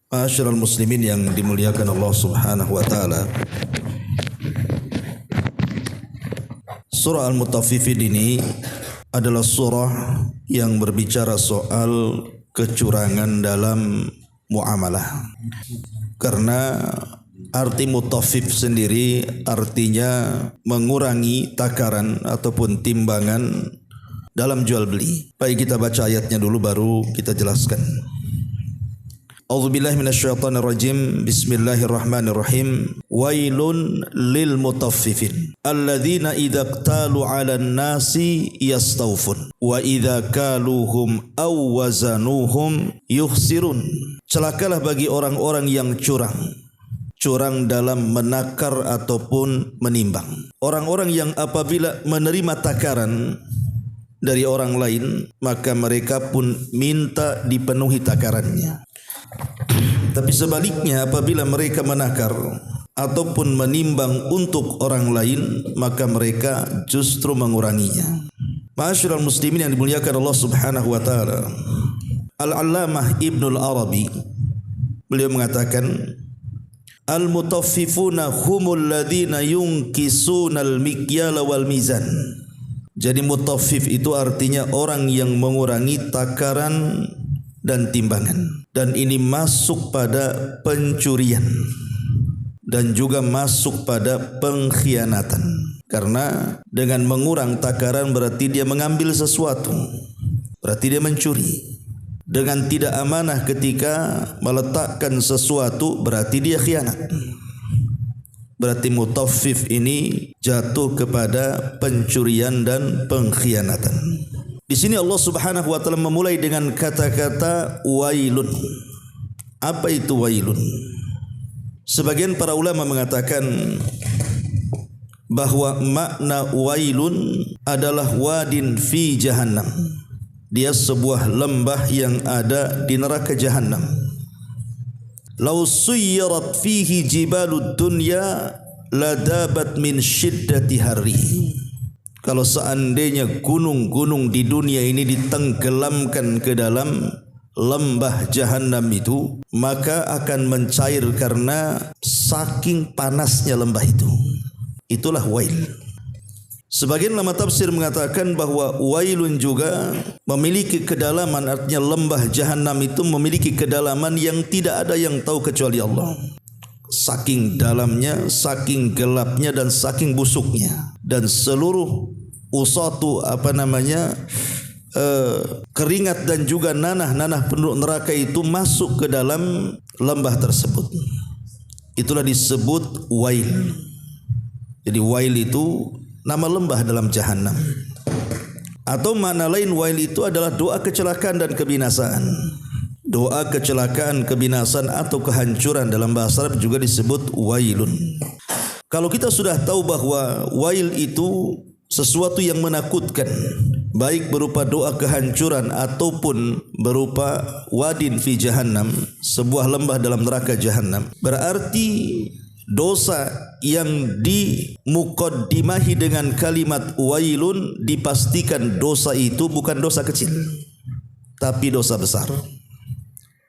Ma'asyiral muslimin yang dimuliakan Allah Subhanahu wa taala. Surah Al-Mutaffifin ini adalah surah yang berbicara soal kecurangan dalam muamalah. Karena arti mutaffif sendiri artinya mengurangi takaran ataupun timbangan dalam jual beli. Baik, kita baca ayatnya dulu baru kita jelaskan. A'udzubillahi minasyaitonirrajim. Bismillahirrahmanirrahim. Wailun lil mutaffifin alladzina idza qtalu 'alan nasi yastawfun wa idza kaluhum aw wazanuhum yukhsirun. Celakalah bagi orang-orang yang curang dalam menakar ataupun menimbang. Orang-orang yang apabila menerima takaran dari orang lain, maka mereka pun minta dipenuhi takarannya. Tapi sebaliknya, apabila mereka menakar ataupun menimbang untuk orang lain, maka mereka justru menguranginya. Ma'asyiral muslimin yang dimuliakan Allah Subhanahu wa taala. Al-Allamah Ibnul Arabi beliau mengatakan, al-mutaffifuna humul ladzina yunkisunal mikyala wal mizan. Jadi mutaffif itu artinya orang yang mengurangi takaran dan timbangan, dan ini masuk pada pencurian dan juga masuk pada pengkhianatan. Karena dengan mengurang takaran berarti dia mengambil sesuatu, berarti dia mencuri. Dengan tidak amanah ketika meletakkan sesuatu berarti dia khianat. Berarti mutaffif ini jatuh kepada pencurian dan pengkhianatan. Di sini Allah Subhanahu wa taala memulai dengan kata-kata wailun. Apa itu wailun? Sebagian para ulama mengatakan bahwa makna wailun adalah wadin fi jahannam. Dia sebuah lembah yang ada di neraka jahannam. Lau suyyirat fihi jibalud dunya ladabat min syiddati harri. Kalau seandainya gunung-gunung di dunia ini ditenggelamkan ke dalam lembah jahannam itu, maka akan mencair karena saking panasnya lembah itu. Itulah wail. Sebagian ulama tafsir mengatakan bahwa wailun juga memiliki kedalaman, artinya lembah jahannam itu memiliki kedalaman yang tidak ada yang tahu kecuali Allah. Saking dalamnya, saking gelapnya dan saking busuknya, dan seluruh usatu keringat dan juga nanah-nanah penduduk neraka itu masuk ke dalam lembah tersebut. Itulah disebut wail. Jadi wail itu nama lembah dalam jahannam. Atau makna lain wail itu adalah doa kecelakaan dan kebinasaan. Doa kecelakaan, kebinasan atau kehancuran dalam bahasa Arab juga disebut wailun. Kalau kita sudah tahu bahwa wail itu sesuatu yang menakutkan, baik berupa doa kehancuran ataupun berupa wadin fi jahannam, sebuah lembah dalam neraka jahannam, berarti dosa yang dimukaddimahi dengan kalimat wailun dipastikan dosa itu bukan dosa kecil, tapi dosa besar.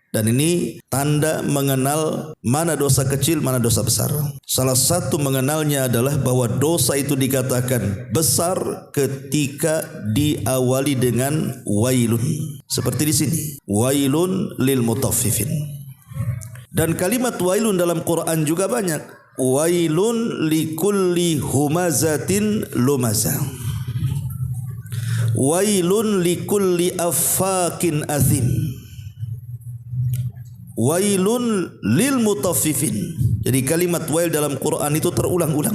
Dan ini tanda mengenal mana dosa kecil, mana dosa besar. Salah satu mengenalnya adalah bahwa dosa itu dikatakan besar ketika diawali dengan wailun. Seperti di sini, wailun lil mutaffifin. Dan kalimat wailun dalam Quran juga banyak. Wailun likulli humazatin lumazah. Wailun likulli affakin azim. Wailun lil mutaffifin. Jadi kalimat wail dalam Quran itu terulang-ulang.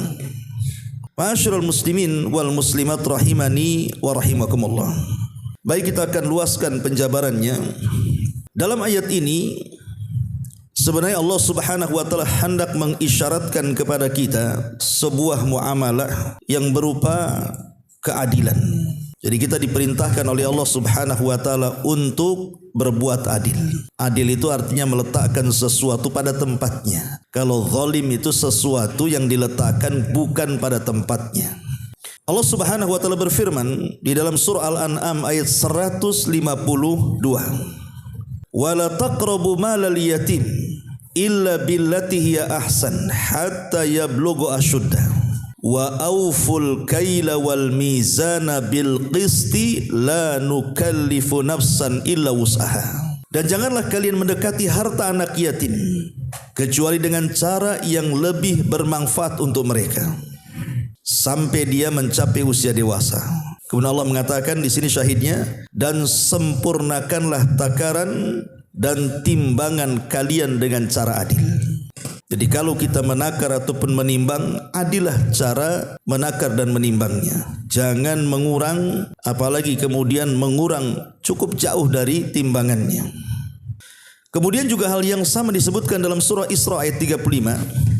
Ma'asyiral muslimin wal muslimat rahimani wa rahimakumullah. Baik, kita akan luaskan penjabarannya. Dalam ayat ini sebenarnya Allah Subhanahu wa taala hendak mengisyaratkan kepada kita sebuah muamalah yang berupa keadilan. Jadi kita diperintahkan oleh Allah Subhanahu wa taala untuk berbuat adil. Adil itu artinya meletakkan sesuatu pada tempatnya. Kalau zalim itu sesuatu yang diletakkan bukan pada tempatnya. Allah Subhanahu wa taala berfirman di dalam surah Al-An'am ayat 152. Wala taqrabu malal yatim illa billati hiya ahsan hatta yablugha ashuddah wa awful kaila wal mizana bil qisti la nukallifu nafsan illa wus'aha. Dan janganlah kalian mendekati harta anak yatim kecuali dengan cara yang lebih bermanfaat untuk mereka sampai dia mencapai usia dewasa. Kemudian Allah mengatakan di sini syahidnya, dan sempurnakanlah takaran dan timbangan kalian dengan cara adil. Jadi kalau kita menakar ataupun menimbang, adillah cara menakar dan menimbangnya. Jangan mengurang, apalagi kemudian mengurang cukup jauh dari timbangannya. Kemudian juga hal yang sama disebutkan dalam surah Isra ayat 35.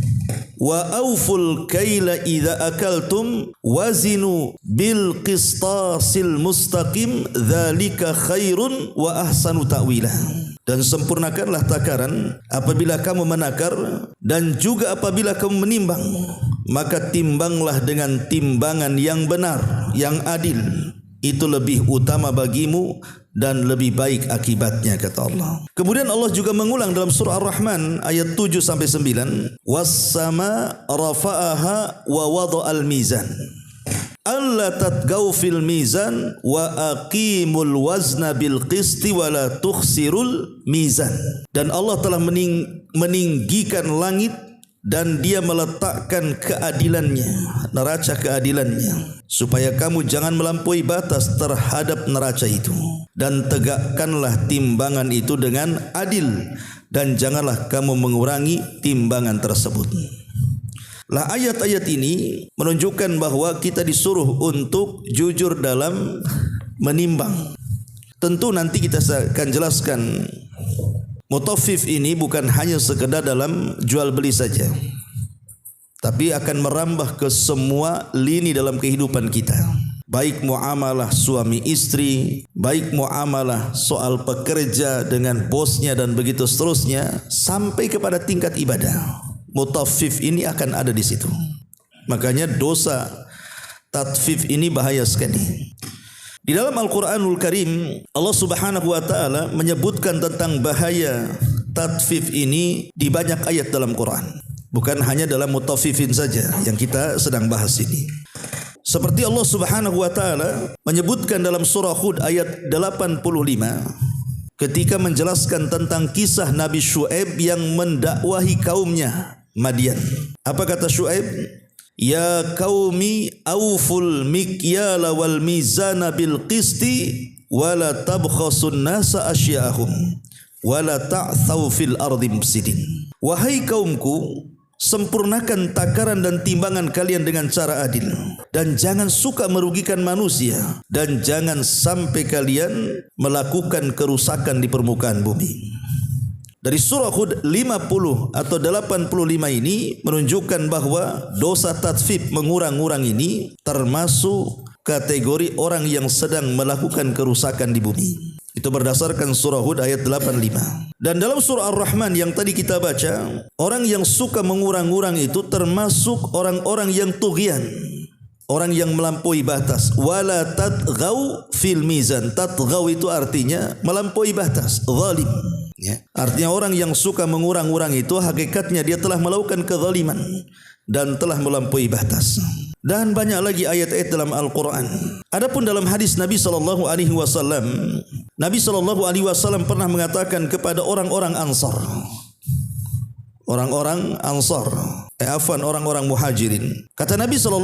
Wa auful kaila idza akaltum wazinu bil qistasil mustaqim dzalika khairun wa ahsanu ta'wila. Dan sempurnakanlah takaran apabila kamu menakar, dan juga apabila kamu menimbang, maka timbanglah dengan timbangan yang benar, yang adil. Itu lebih utama bagimu dan lebih baik akibatnya, kata Allah. Kemudian Allah juga mengulang dalam surah Ar-Rahman ayat 7 sampai 9. Was-sama rafa'aha wa wada'al mizan alla tatgau fil mizan wa aqimul wazna bil qisti wa la tukhsirul mizan. Dan Allah telah meninggikan langit dan dia meletakkan keadilannya, neraca keadilannya, supaya kamu jangan melampaui batas terhadap neraca itu, dan tegakkanlah timbangan itu dengan adil, dan janganlah kamu mengurangi timbangan tersebut. Lah, ayat-ayat ini menunjukkan bahwa kita disuruh untuk jujur dalam menimbang. Tentu nanti kita akan jelaskan mutaffif ini bukan hanya sekedar dalam jual beli saja, tapi akan merambah ke semua lini dalam kehidupan kita. Baik muamalah suami istri, baik muamalah soal pekerja dengan bosnya dan begitu seterusnya, sampai kepada tingkat ibadah. Mutaffif ini akan ada di situ. Makanya dosa tatfif ini bahaya sekali. Di dalam Al-Quranul Karim, Allah Subhanahu wa taala menyebutkan tentang bahaya tatfif ini di banyak ayat dalam Quran. Bukan hanya dalam mutaffifin saja yang kita sedang bahas ini. Seperti Allah Subhanahu wa taala menyebutkan dalam surah Hud ayat 85 ketika menjelaskan tentang kisah Nabi Syuaib yang mendakwahi kaumnya Madian. Apa kata Syuaib? Ya qaumi auful mikyala wal mizana bil qisti wala tabkhasun nasa asya'ahum wala ta'thaw fil ardi mufsidin. Wahai kaumku, sempurnakan takaran dan timbangan kalian dengan cara adil, dan jangan suka merugikan manusia, dan jangan sampai kalian melakukan kerusakan di permukaan bumi. Dari surah Hud 50 atau 85 ini menunjukkan bahwa dosa tatfif, mengurang-urang ini termasuk kategori orang yang sedang melakukan kerusakan di bumi. Itu berdasarkan surah Hud ayat 85. Dan dalam surah Ar-Rahman yang tadi kita baca, orang yang suka mengurang-urang itu termasuk orang-orang yang tughyan, orang yang melampaui batas. Wala tatghaw fil mizan. Tatghaw itu artinya melampaui batas, zalim. Ya. Artinya orang yang suka mengurang-urang itu hakikatnya dia telah melakukan kezaliman dan telah melampaui batas. Dan banyak lagi ayat-ayat dalam Al-Quran. Adapun dalam hadis Nabi sallallahu alaihi wasallam, Nabi sallallahu alaihi wasallam pernah mengatakan kepada orang-orang Ansar, orang-orang Muhajirin. Kata Nabi SAW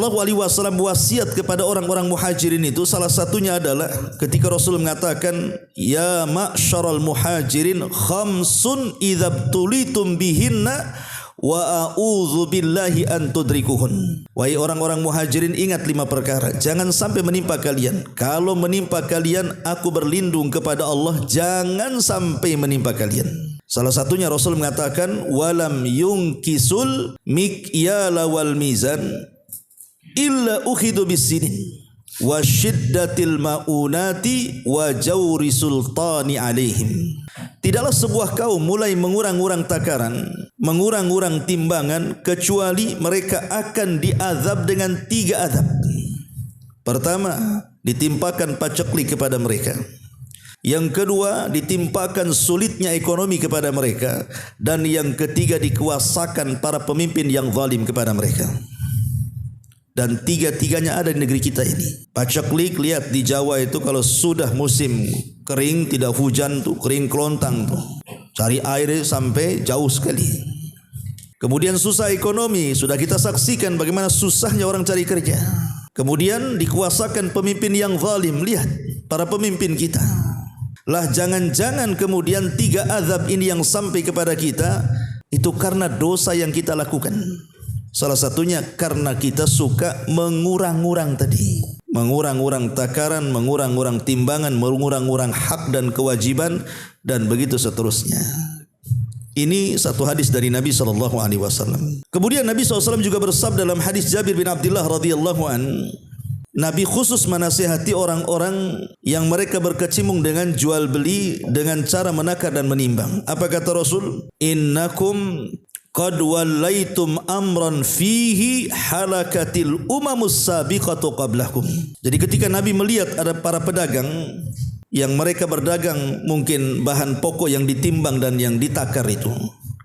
wasiat kepada orang-orang Muhajirin itu, salah satunya adalah ketika Rasul mengatakan, ya ma'syaral muhajirin khamsun idzabtulitum bihinna wa a'udzu billahi an tudrikuhun. Wahai orang-orang Muhajirin, ingat 5 perkara, jangan sampai menimpa kalian. Kalau menimpa kalian, aku berlindung kepada Allah, jangan sampai menimpa kalian. Salah satunya Rasul mengatakan, walam yungkisul mikyala wal mizan illa ukhidu bisinin. wa syiddatil maunati wa jawri sultani alaihim. Tidaklah sebuah kaum mulai mengurang-urang takaran, mengurang-urang timbangan, kecuali mereka akan diazab dengan 3 azab. Pertama, ditimpakan paceklik kepada mereka. Yang kedua, ditimpakan sulitnya ekonomi kepada mereka. Dan yang ketiga, dikuasakan para pemimpin yang zalim kepada mereka. Dan 3-tiganya ada di negeri kita ini. Paceklik, lihat di Jawa itu kalau sudah musim kering, tidak hujan tuh, kering kelontang tuh. Cari air sampai jauh sekali. Kemudian susah ekonomi, sudah kita saksikan bagaimana susahnya orang cari kerja. Kemudian dikuasakan pemimpin yang zalim, lihat para pemimpin kita. Lah jangan-jangan kemudian 3 azab ini yang sampai kepada kita itu karena dosa yang kita lakukan. Salah satunya karena kita suka mengurang-urang tadi. Mengurang-urang takaran, mengurang-urang timbangan, mengurang-urang hak dan kewajiban dan begitu seterusnya. Ini satu hadis dari Nabi SAW. Kemudian Nabi SAW juga bersabda dalam hadis Jabir bin Abdullah radhiyallahu an, Nabi khusus menasihati orang-orang yang mereka berkecimpung dengan jual beli dengan cara menakar dan menimbang. Apa kata Rasul? Innakum qad wallaitum amran fihi halakatil umamus sabiqatu qablakum. Jadi ketika Nabi melihat ada para pedagang yang mereka berdagang mungkin bahan pokok yang ditimbang dan yang ditakar itu,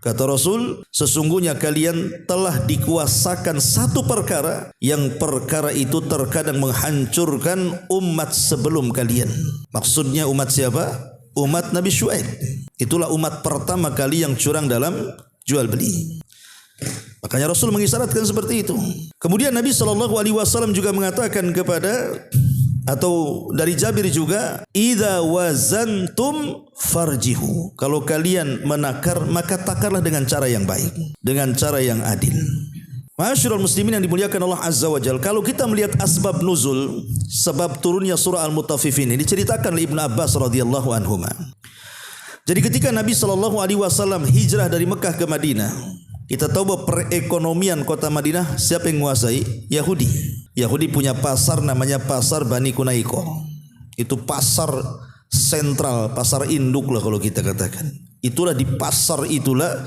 kata Rasul, sesungguhnya kalian telah dikuasakan satu perkara yang perkara itu terkadang menghancurkan umat sebelum kalian. Maksudnya umat siapa? Umat Nabi Syuaib. Itulah umat pertama kali yang curang dalam jual beli. Makanya Rasul mengisyaratkan seperti itu. Kemudian Nabi SAW juga mengatakan kepada, atau dari Jabir juga, idza wazantum farjihu. Kalau kalian menakar, maka takarlah dengan cara yang baik, dengan cara yang adil. Ma'asyiral muslimin yang dimuliakan Allah Azza wa Jalla, kalau kita melihat asbab nuzul, sebab turunnya surah Al-Mutaffifin ini diceritakan oleh Ibnu Abbas radhiyallahu anhuma. Jadi ketika Nabi SAW hijrah dari Mekah ke Madinah, kita tahu bahwa perekonomian kota Madinah siapa yang menguasai? Yahudi. Yahudi punya pasar namanya pasar Bani Kunaiko. Itu pasar sentral, pasar induk lah kalau kita katakan. Itulah di pasar itulah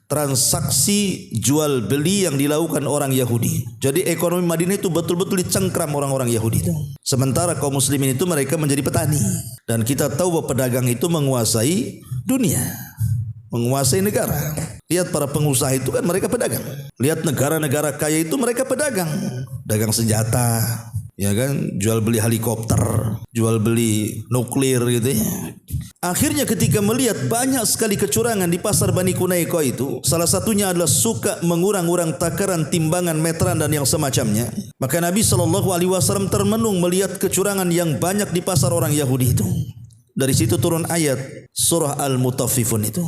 transaksi jual beli yang dilakukan orang Yahudi. Jadi ekonomi Madinah itu betul-betul dicengkram orang-orang Yahudi itu. Sementara kaum muslimin itu mereka menjadi petani. Dan kita tahu bahwa pedagang itu menguasai dunia, menguasai negara. Lihat para pengusaha itu kan mereka pedagang. Lihat negara-negara kaya itu mereka pedagang. Dagang senjata, ya kan, jual beli helikopter, jual beli nuklir gitu ya. Akhirnya ketika melihat banyak sekali kecurangan di pasar Bani Kunaiko itu, salah satunya adalah suka mengurang-urang takaran, timbangan, meteran dan yang semacamnya. Maka Nabi SAW termenung melihat kecurangan yang banyak di pasar orang Yahudi itu. Dari situ turun ayat surah Al-Mutaffifun itu.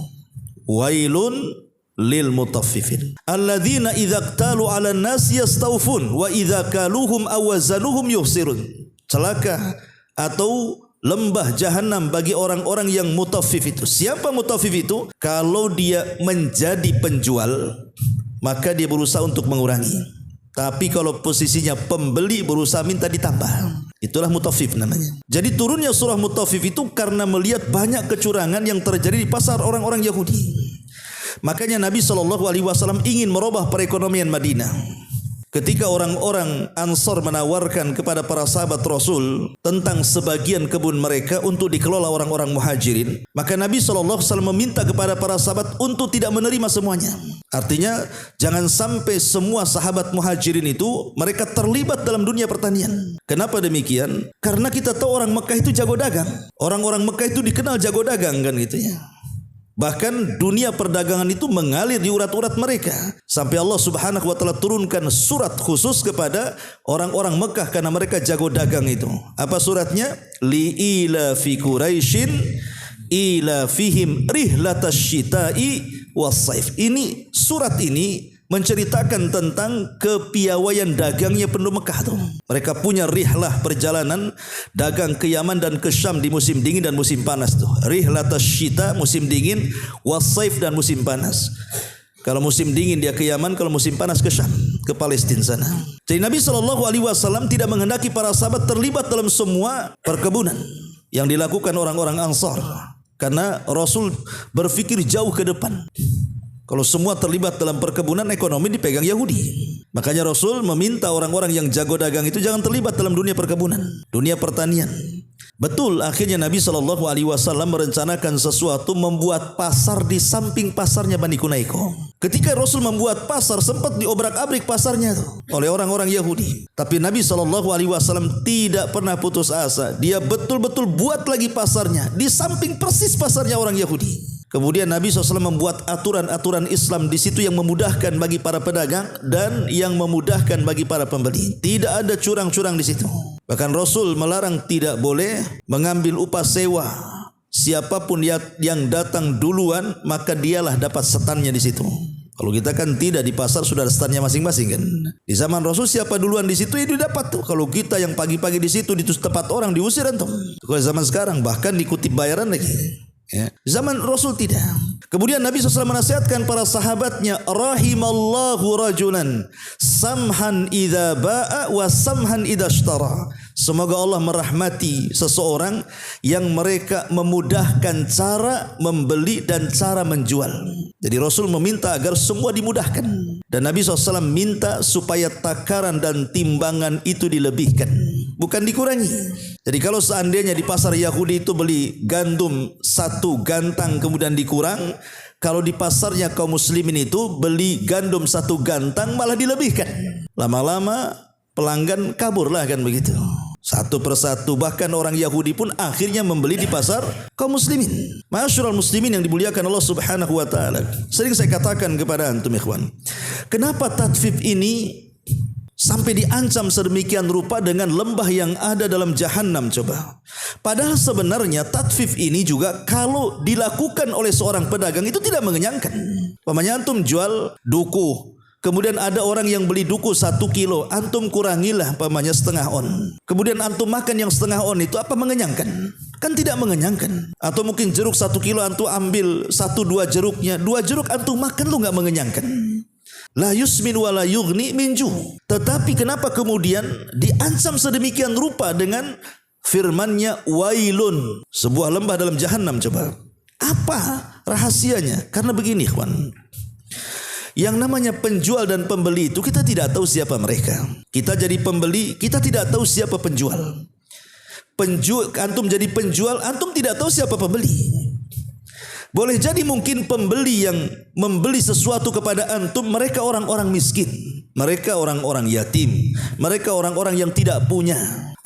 Wailun lil mutaffifin alladzina idza qtalu 'alan nasi yastawfun wa idza kaluhum aw wazanuhum yukhsirun. Celaka atau lembah jahanam bagi orang-orang yang mutaffif itu. Siapa mutaffif itu? Kalau dia menjadi penjual, maka dia berusaha untuk mengurangi. Tapi kalau posisinya pembeli, berusaha minta ditambah. Itulah mutaffif namanya. Jadi turunnya surah Mutaffif itu karena melihat banyak kecurangan yang terjadi di pasar orang-orang Yahudi. Makanya Nabi SAW ingin merubah perekonomian Madinah. Ketika orang-orang Ansar menawarkan kepada para sahabat Rasul tentang sebagian kebun mereka untuk dikelola orang-orang Muhajirin, maka Nabi SAW meminta kepada para sahabat untuk tidak menerima semuanya. Artinya jangan sampai semua sahabat Muhajirin itu mereka terlibat dalam dunia pertanian. Kenapa demikian? Karena kita tahu orang Mekah itu jago dagang. Orang-orang Mekah itu dikenal jago dagang kan gitu ya. Bahkan dunia perdagangan itu mengalir di urat-urat mereka. Sampai Allah Subhanahu wa taala turunkan surat khusus kepada orang-orang Mekah karena mereka jago dagang itu. Apa suratnya? Li ila fi Quraisyin ila fihim rihlatash syita'i was-saif. Ini surat ini menceritakan tentang kepiawaian dagangnya penduduk Mekah tuh. Mereka punya rihlah perjalanan dagang ke Yaman dan ke Syam di musim dingin dan musim panas tuh. Rihlatash syita musim dingin, was-saif dan musim panas. Kalau musim dingin dia ke Yaman, kalau musim panas ke Syam, ke Palestina sana. Jadi Nabi SAW tidak menghendaki para sahabat terlibat dalam semua perkebunan yang dilakukan orang-orang Ansar, karena Rasul berpikir jauh ke depan. Kalau semua terlibat dalam perkebunan, ekonomi dipegang Yahudi. Makanya Rasul meminta orang-orang yang jago dagang itu jangan terlibat dalam dunia perkebunan, dunia pertanian. Betul, akhirnya Nabi SAW merencanakan sesuatu, membuat pasar di samping pasarnya Bani Kunaiko. Ketika Rasul membuat pasar, sempat diobrak-abrik pasarnya tuh oleh orang-orang Yahudi. Tapi Nabi SAW tidak pernah putus asa. Dia betul-betul buat lagi pasarnya di samping persis pasarnya orang Yahudi. Kemudian Nabi SAW membuat aturan-aturan Islam di situ yang memudahkan bagi para pedagang dan yang memudahkan bagi para pembeli. Tidak ada curang-curang di situ. Bahkan Rasul melarang tidak boleh mengambil upah sewa. Siapapun yang datang duluan, maka dialah dapat setannya di situ. Kalau kita kan tidak, di pasar sudah ada setannya masing-masing kan. Di zaman Rasul siapa duluan di situ itu dapat tuh. Kalau kita yang pagi-pagi di situ di tempat orang diusir antum. Kalau zaman sekarang bahkan dikutip bayaran lagi. Ya. Zaman Rasul tidak. Kemudian Nabi SAW menasihatkan para sahabatnya, rahimallahu rajulan samhan idza ba'a wa samhan idza ishtara. Semoga Allah merahmati seseorang yang mereka memudahkan cara membeli dan cara menjual. Jadi Rasul meminta agar semua dimudahkan. Dan Nabi SAW minta supaya takaran dan timbangan itu dilebihkan, bukan dikurangi. Jadi kalau seandainya di pasar Yahudi itu beli gandum 1 gantang kemudian dikurang, kalau di pasarnya kaum muslimin itu beli gandum 1 gantang malah dilebihkan. Lama-lama pelanggan kabur lah kan begitu. Satu persatu, bahkan orang Yahudi pun akhirnya membeli di pasar kaum muslimin. Ma'asyiral muslimin yang dimuliakan Allah Subhanahu wa taala. Sering saya katakan kepada antum ikhwan, kenapa tatfif ini sampai diancam sedemikian rupa dengan lembah yang ada dalam jahanam coba. Padahal sebenarnya tatfif ini juga kalau dilakukan oleh seorang pedagang itu tidak mengenyangkan. Pamannya antum jual duku, kemudian ada orang yang beli duku 1 kilo, antum kurangilah pamannya setengah on. Kemudian antum makan yang setengah on itu, apa mengenyangkan? Kan tidak mengenyangkan. Atau mungkin jeruk 1 kilo antum ambil 1-2 jeruknya, 2 jeruk antum makan lu enggak mengenyangkan. La yusmin wa la yughni min ju'. Tetapi kenapa kemudian diancam sedemikian rupa dengan firman-Nya wailun, sebuah lembah dalam jahanam coba. Apa rahasianya? Karena begini ikhwan, yang namanya penjual dan pembeli itu kita tidak tahu siapa mereka. Kita jadi pembeli, kita tidak tahu siapa penjual. Antum jadi penjual, antum tidak tahu siapa pembeli. Boleh jadi mungkin pembeli yang membeli sesuatu kepada antum, mereka orang-orang miskin, mereka orang-orang yatim, mereka orang-orang yang tidak punya.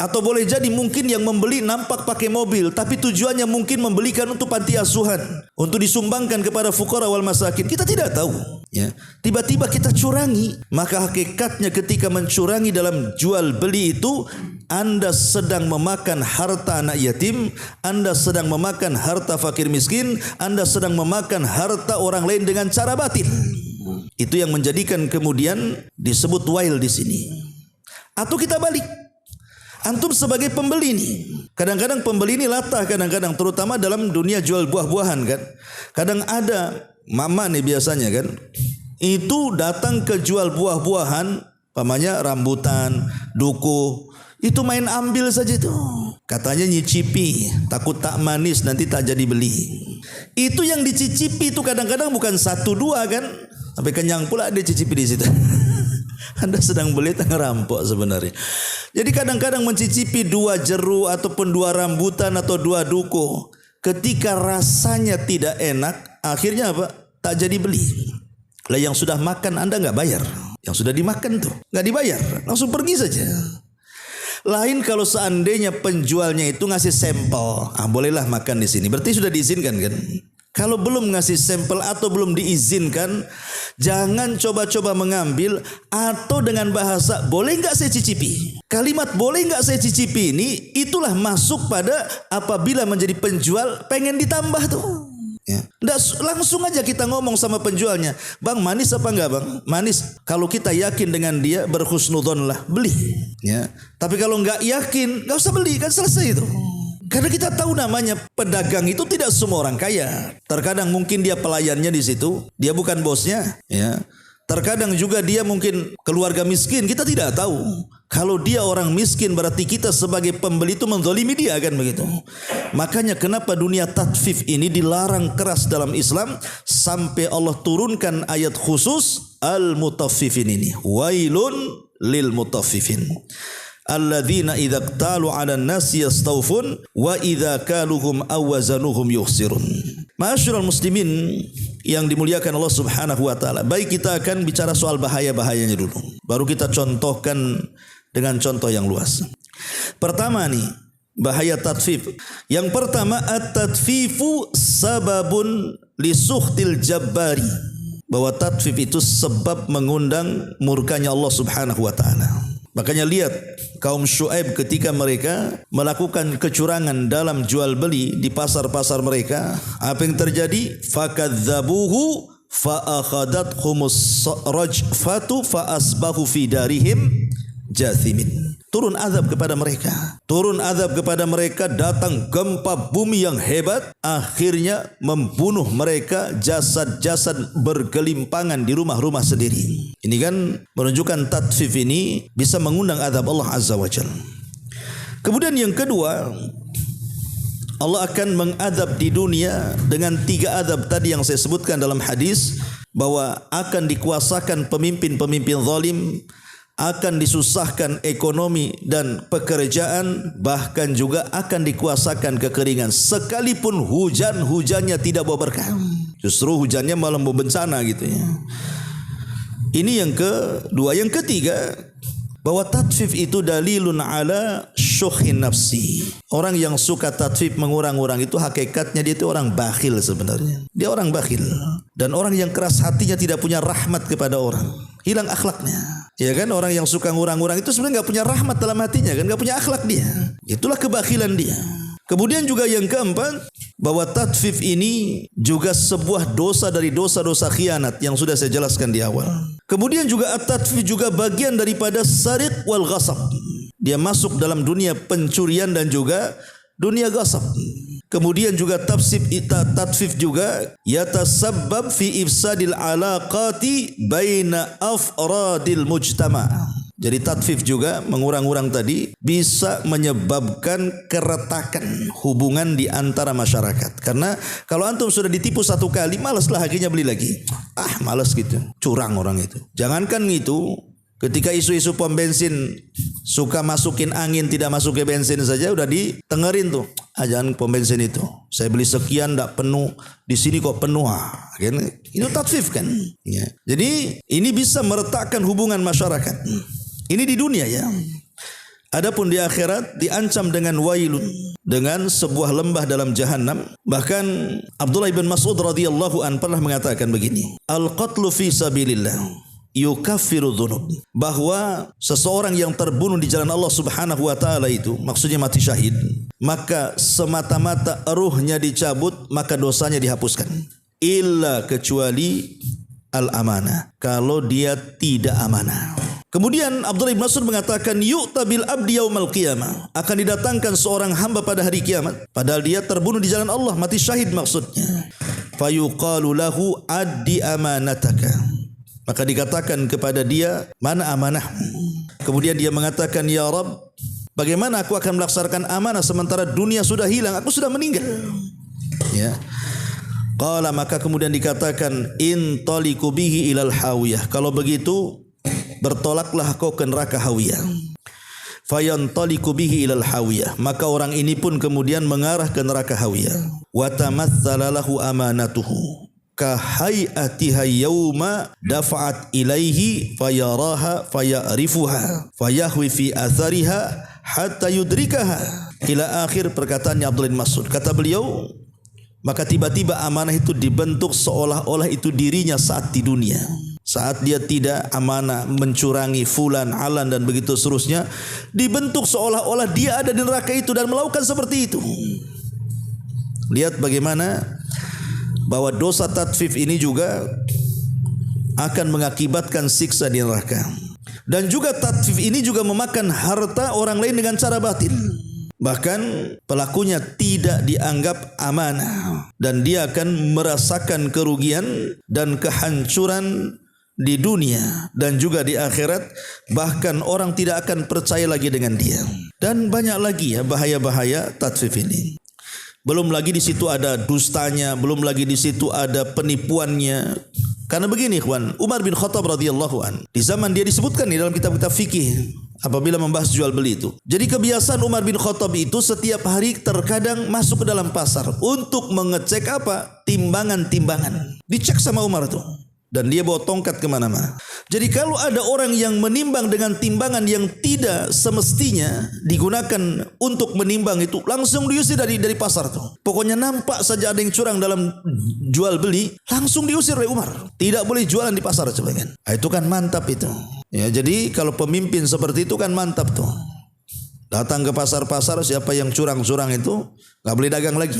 Atau boleh jadi mungkin yang membeli nampak pakai mobil, tapi tujuannya mungkin membelikan untuk panti asuhan, untuk disumbangkan kepada fuqara wal masakin. Kita tidak tahu. Ya. Tiba-tiba kita curangi, maka hakikatnya ketika mencurangi dalam jual beli itu, Anda sedang memakan harta anak yatim, Anda sedang memakan harta fakir miskin, Anda sedang memakan harta orang lain dengan cara batil. Itu yang menjadikan kemudian disebut wail di sini. Atau kita balik, antum sebagai pembeli nih, kadang-kadang pembeli ini latah, kadang-kadang terutama dalam dunia jual buah-buahan kan. Kadang ada mama nih biasanya kan, itu datang ke jual buah-buahan, pamannya rambutan, duku, itu main ambil saja itu. Katanya nyicipi, takut tak manis nanti tak jadi beli. Itu yang dicicipi itu kadang-kadang bukan 1-2 kan, sampai kenyang pula dia cicipi di situ. Anda sedang beli tengah rampok sebenarnya. Jadi kadang-kadang mencicipi 2 jeruk ataupun 2 rambutan atau 2 duku, ketika rasanya tidak enak, akhirnya apa? Tak jadi beli. Lah yang sudah makan Anda enggak bayar. Yang sudah dimakan tuh enggak dibayar, langsung pergi saja. Lain kalau seandainya penjualnya itu ngasih sampel, bolehlah makan di sini. Berarti sudah diizinkan kan? Kalau belum ngasih sampel atau belum diizinkan, jangan coba-coba mengambil. Atau dengan bahasa boleh enggak saya cicipi. Kalimat boleh enggak saya cicipi ini itulah masuk pada apabila menjadi penjual pengen ditambah tuh. Ya. Langsung aja kita ngomong sama penjualnya, bang manis apa enggak bang? Manis. Kalau kita yakin dengan dia berhusnudzon lah beli. Ya. Tapi kalau enggak yakin enggak usah beli, kan selesai itu. Karena kita tahu namanya pedagang itu tidak semua orang kaya. Terkadang mungkin dia pelayannya di situ, dia bukan bosnya, ya. Terkadang juga dia mungkin keluarga miskin, kita tidak tahu. Kalau dia orang miskin berarti kita sebagai pembeli itu menzalimi dia, kan begitu. Makanya kenapa dunia tatfif ini dilarang keras dalam Islam sampai Allah turunkan ayat khusus al-mutaffifin ini. Wailun lil mutaffifin. Alladzina idza qtalu 'alan nasi yastawfun wa idza kaluhum aw wazanuhum yukhsirun. Ma'asyiral muslimin yang dimuliakan Allah Subhanahu wa taala. Baik, kita akan bicara soal bahaya-bahayanya dulu. Baru kita contohkan dengan contoh yang luas. Pertama nih, bahaya tatfif. Yang pertama, at-tatfifu sababun li sukhtil jabbari. Bahwa tatfif itu sebab mengundang murkanya Allah Subhanahu wa taala. Makanya lihat kaum Syuaib ketika mereka melakukan kecurangan dalam jual beli di pasar-pasar mereka, apa yang terjadi? Fakadzabuhu fa akhadathhumus rajfatu fa asbahu fi darihim jathimin. Turun azab kepada mereka. Turun azab kepada mereka, datang gempa bumi yang hebat, akhirnya membunuh mereka, jasad-jasad bergelimpangan di rumah-rumah sendiri. Ini kan menunjukkan tatfif ini bisa mengundang azab Allah Azza wa Jalla. Kemudian yang kedua, Allah akan mengadab di dunia dengan 3 azab tadi yang saya sebutkan dalam hadis, bahwa akan dikuasakan pemimpin-pemimpin zalim, akan disusahkan ekonomi dan pekerjaan, bahkan juga akan dikuasakan kekeringan. Sekalipun hujannya tidak bawa berkah, justru hujannya malah bawa bencana gitu ya. Ini yang kedua. Yang ketiga, bahwa tatfif itu dalilun ala syukhin nafsi. Orang yang suka tatfif, mengurang-urang, itu hakikatnya dia itu orang bakhil sebenarnya. Dia orang bakhil. Dan orang yang keras hatinya tidak punya rahmat kepada orang, hilang akhlaknya. Ya kan, orang yang suka ngurang-ngurang itu sebenarnya enggak punya rahmat dalam hatinya kan, enggak punya akhlak dia. Itulah kebakhilan dia. Kemudian juga yang keempat, bahwa tatfif ini juga sebuah dosa dari dosa-dosa khianat yang sudah saya jelaskan di awal. Kemudian juga at-tatfif juga bagian daripada sariq wal ghasab. Dia masuk dalam dunia pencurian dan juga dunia ghasab. Kemudian juga tatfif juga yatasabbab fi ifsadil alaqati baina afradil mujtama'. Jadi tatfif juga, mengurang-urang tadi, bisa menyebabkan keretakan hubungan di antara masyarakat. Karena kalau antum sudah ditipu satu kali, malaslah akhirnya beli lagi. Malas gitu, curang orang itu. Jangankan itu, ketika isu-isu pom bensin suka masukin angin, tidak masuk ke bensin saja udah ditengerin tuh. Jangan pom bensin itu, saya beli sekian tidak penuh, di sini kok penuh. Kan? Itu tatfif kan. Ya. Jadi ini bisa meretakkan hubungan masyarakat. Ini di dunia ya. Adapun di akhirat diancam dengan wailun, dengan sebuah lembah dalam jahanam. Bahkan Abdullah bin Mas'ud radhiyallahu an pernah mengatakan begini, al-qatlu fi sabilillah yukaffiru dzunub. Bahwa seseorang yang terbunuh di jalan Allah Subhanahu wa taala itu, maksudnya mati syahid, maka semata-mata ruhnya dicabut, maka dosanya dihapuskan. Illa, kecuali al-amanah, kalau dia tidak amanah. Kemudian Abdullah bin Mas'ud mengatakan, yu'ta bil abdi yaumal qiyamah, akan didatangkan seorang hamba pada hari kiamat, padahal dia terbunuh di jalan Allah, mati syahid maksudnya. Fayuqalu lahu addi amanataka, maka dikatakan kepada dia, mana amanahmu? Kemudian dia mengatakan, ya Rabb, bagaimana aku akan melaksanakan amanah sementara dunia sudah hilang, aku sudah meninggal. Ya. Qala, maka kemudian dikatakan, intaliqu bihi ilal hawiyah, kalau begitu bertolaklah kau ke neraka hawiyah. Fayantaliqu bihi ilal hawiyah, maka orang ini pun kemudian mengarah ke neraka hawiyah. Wa tamatsala lahu amanatuhu ka hayatiha yauma dafa'at ilaihi fayaraha fayarifuha fayahwi fi athariha hatta yudrikaha. Ila akhir perkataannya Abdullah bin Mas'ud. Kata beliau, maka tiba-tiba amanah itu dibentuk seolah-olah itu dirinya saat di dunia. Saat dia tidak amanah, mencurangi fulan, alan dan begitu seterusnya, dibentuk seolah-olah dia ada di neraka itu dan melakukan seperti itu. Lihat bagaimana bahwa dosa tatfif ini juga akan mengakibatkan siksa di neraka. Dan juga tatfif ini juga memakan harta orang lain dengan cara batil. Bahkan pelakunya tidak dianggap amanah dan dia akan merasakan kerugian dan kehancuran di dunia dan juga di akhirat. Bahkan orang tidak akan percaya lagi dengan dia. Dan banyak lagi ya bahaya-bahaya tatfif ini. Belum lagi di situ ada dustanya, belum lagi di situ ada penipuannya. Karena begini ikhwan, Umar bin Khattab radhiyallahu an, di zaman dia disebutkan di dalam kitab-kitab fikih apabila membahas jual beli itu. Jadi kebiasaan Umar bin Khattab itu setiap hari terkadang masuk ke dalam pasar untuk mengecek apa? Timbangan-timbangan. Dicek sama Umar tuh. Dan dia bawa tongkat kemana-mana. Jadi kalau ada orang yang menimbang dengan timbangan yang tidak semestinya digunakan untuk menimbang itu, langsung diusir dari pasar tuh. Pokoknya nampak saja ada yang curang dalam jual beli, langsung diusir oleh Umar. Tidak boleh jualan di pasar sebagian. Nah, itu kan mantap itu. Ya, jadi kalau pemimpin seperti itu kan mantap tuh. Datang ke pasar-pasar, siapa yang curang-curang itu nggak boleh dagang lagi.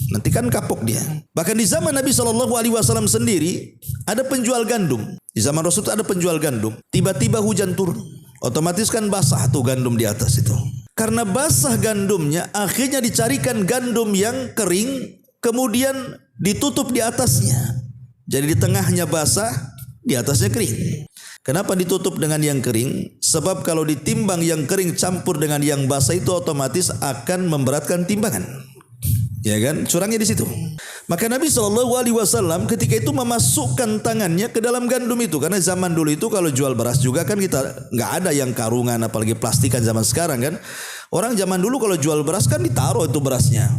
Nanti kan kapok dia. Bahkan di zaman Nabi SAW sendiri ada penjual gandum. Di zaman Rasul itu ada penjual gandum. Tiba-tiba hujan turun, otomatis kan basah tuh gandum di atas itu. Karena basah gandumnya, akhirnya dicarikan gandum yang kering, kemudian ditutup di atasnya. Jadi di tengahnya basah, di atasnya kering. Kenapa ditutup dengan yang kering? Sebab kalau ditimbang yang kering campur dengan yang basah itu otomatis akan memberatkan timbangan. Ya kan? Curangnya di situ. Maka Nabi SAW ketika itu memasukkan tangannya ke dalam gandum itu. Karena zaman dulu itu kalau jual beras juga kan kita nggak ada yang karungan, apalagi plastikan zaman sekarang kan. Orang zaman dulu kalau jual beras kan ditaruh itu berasnya.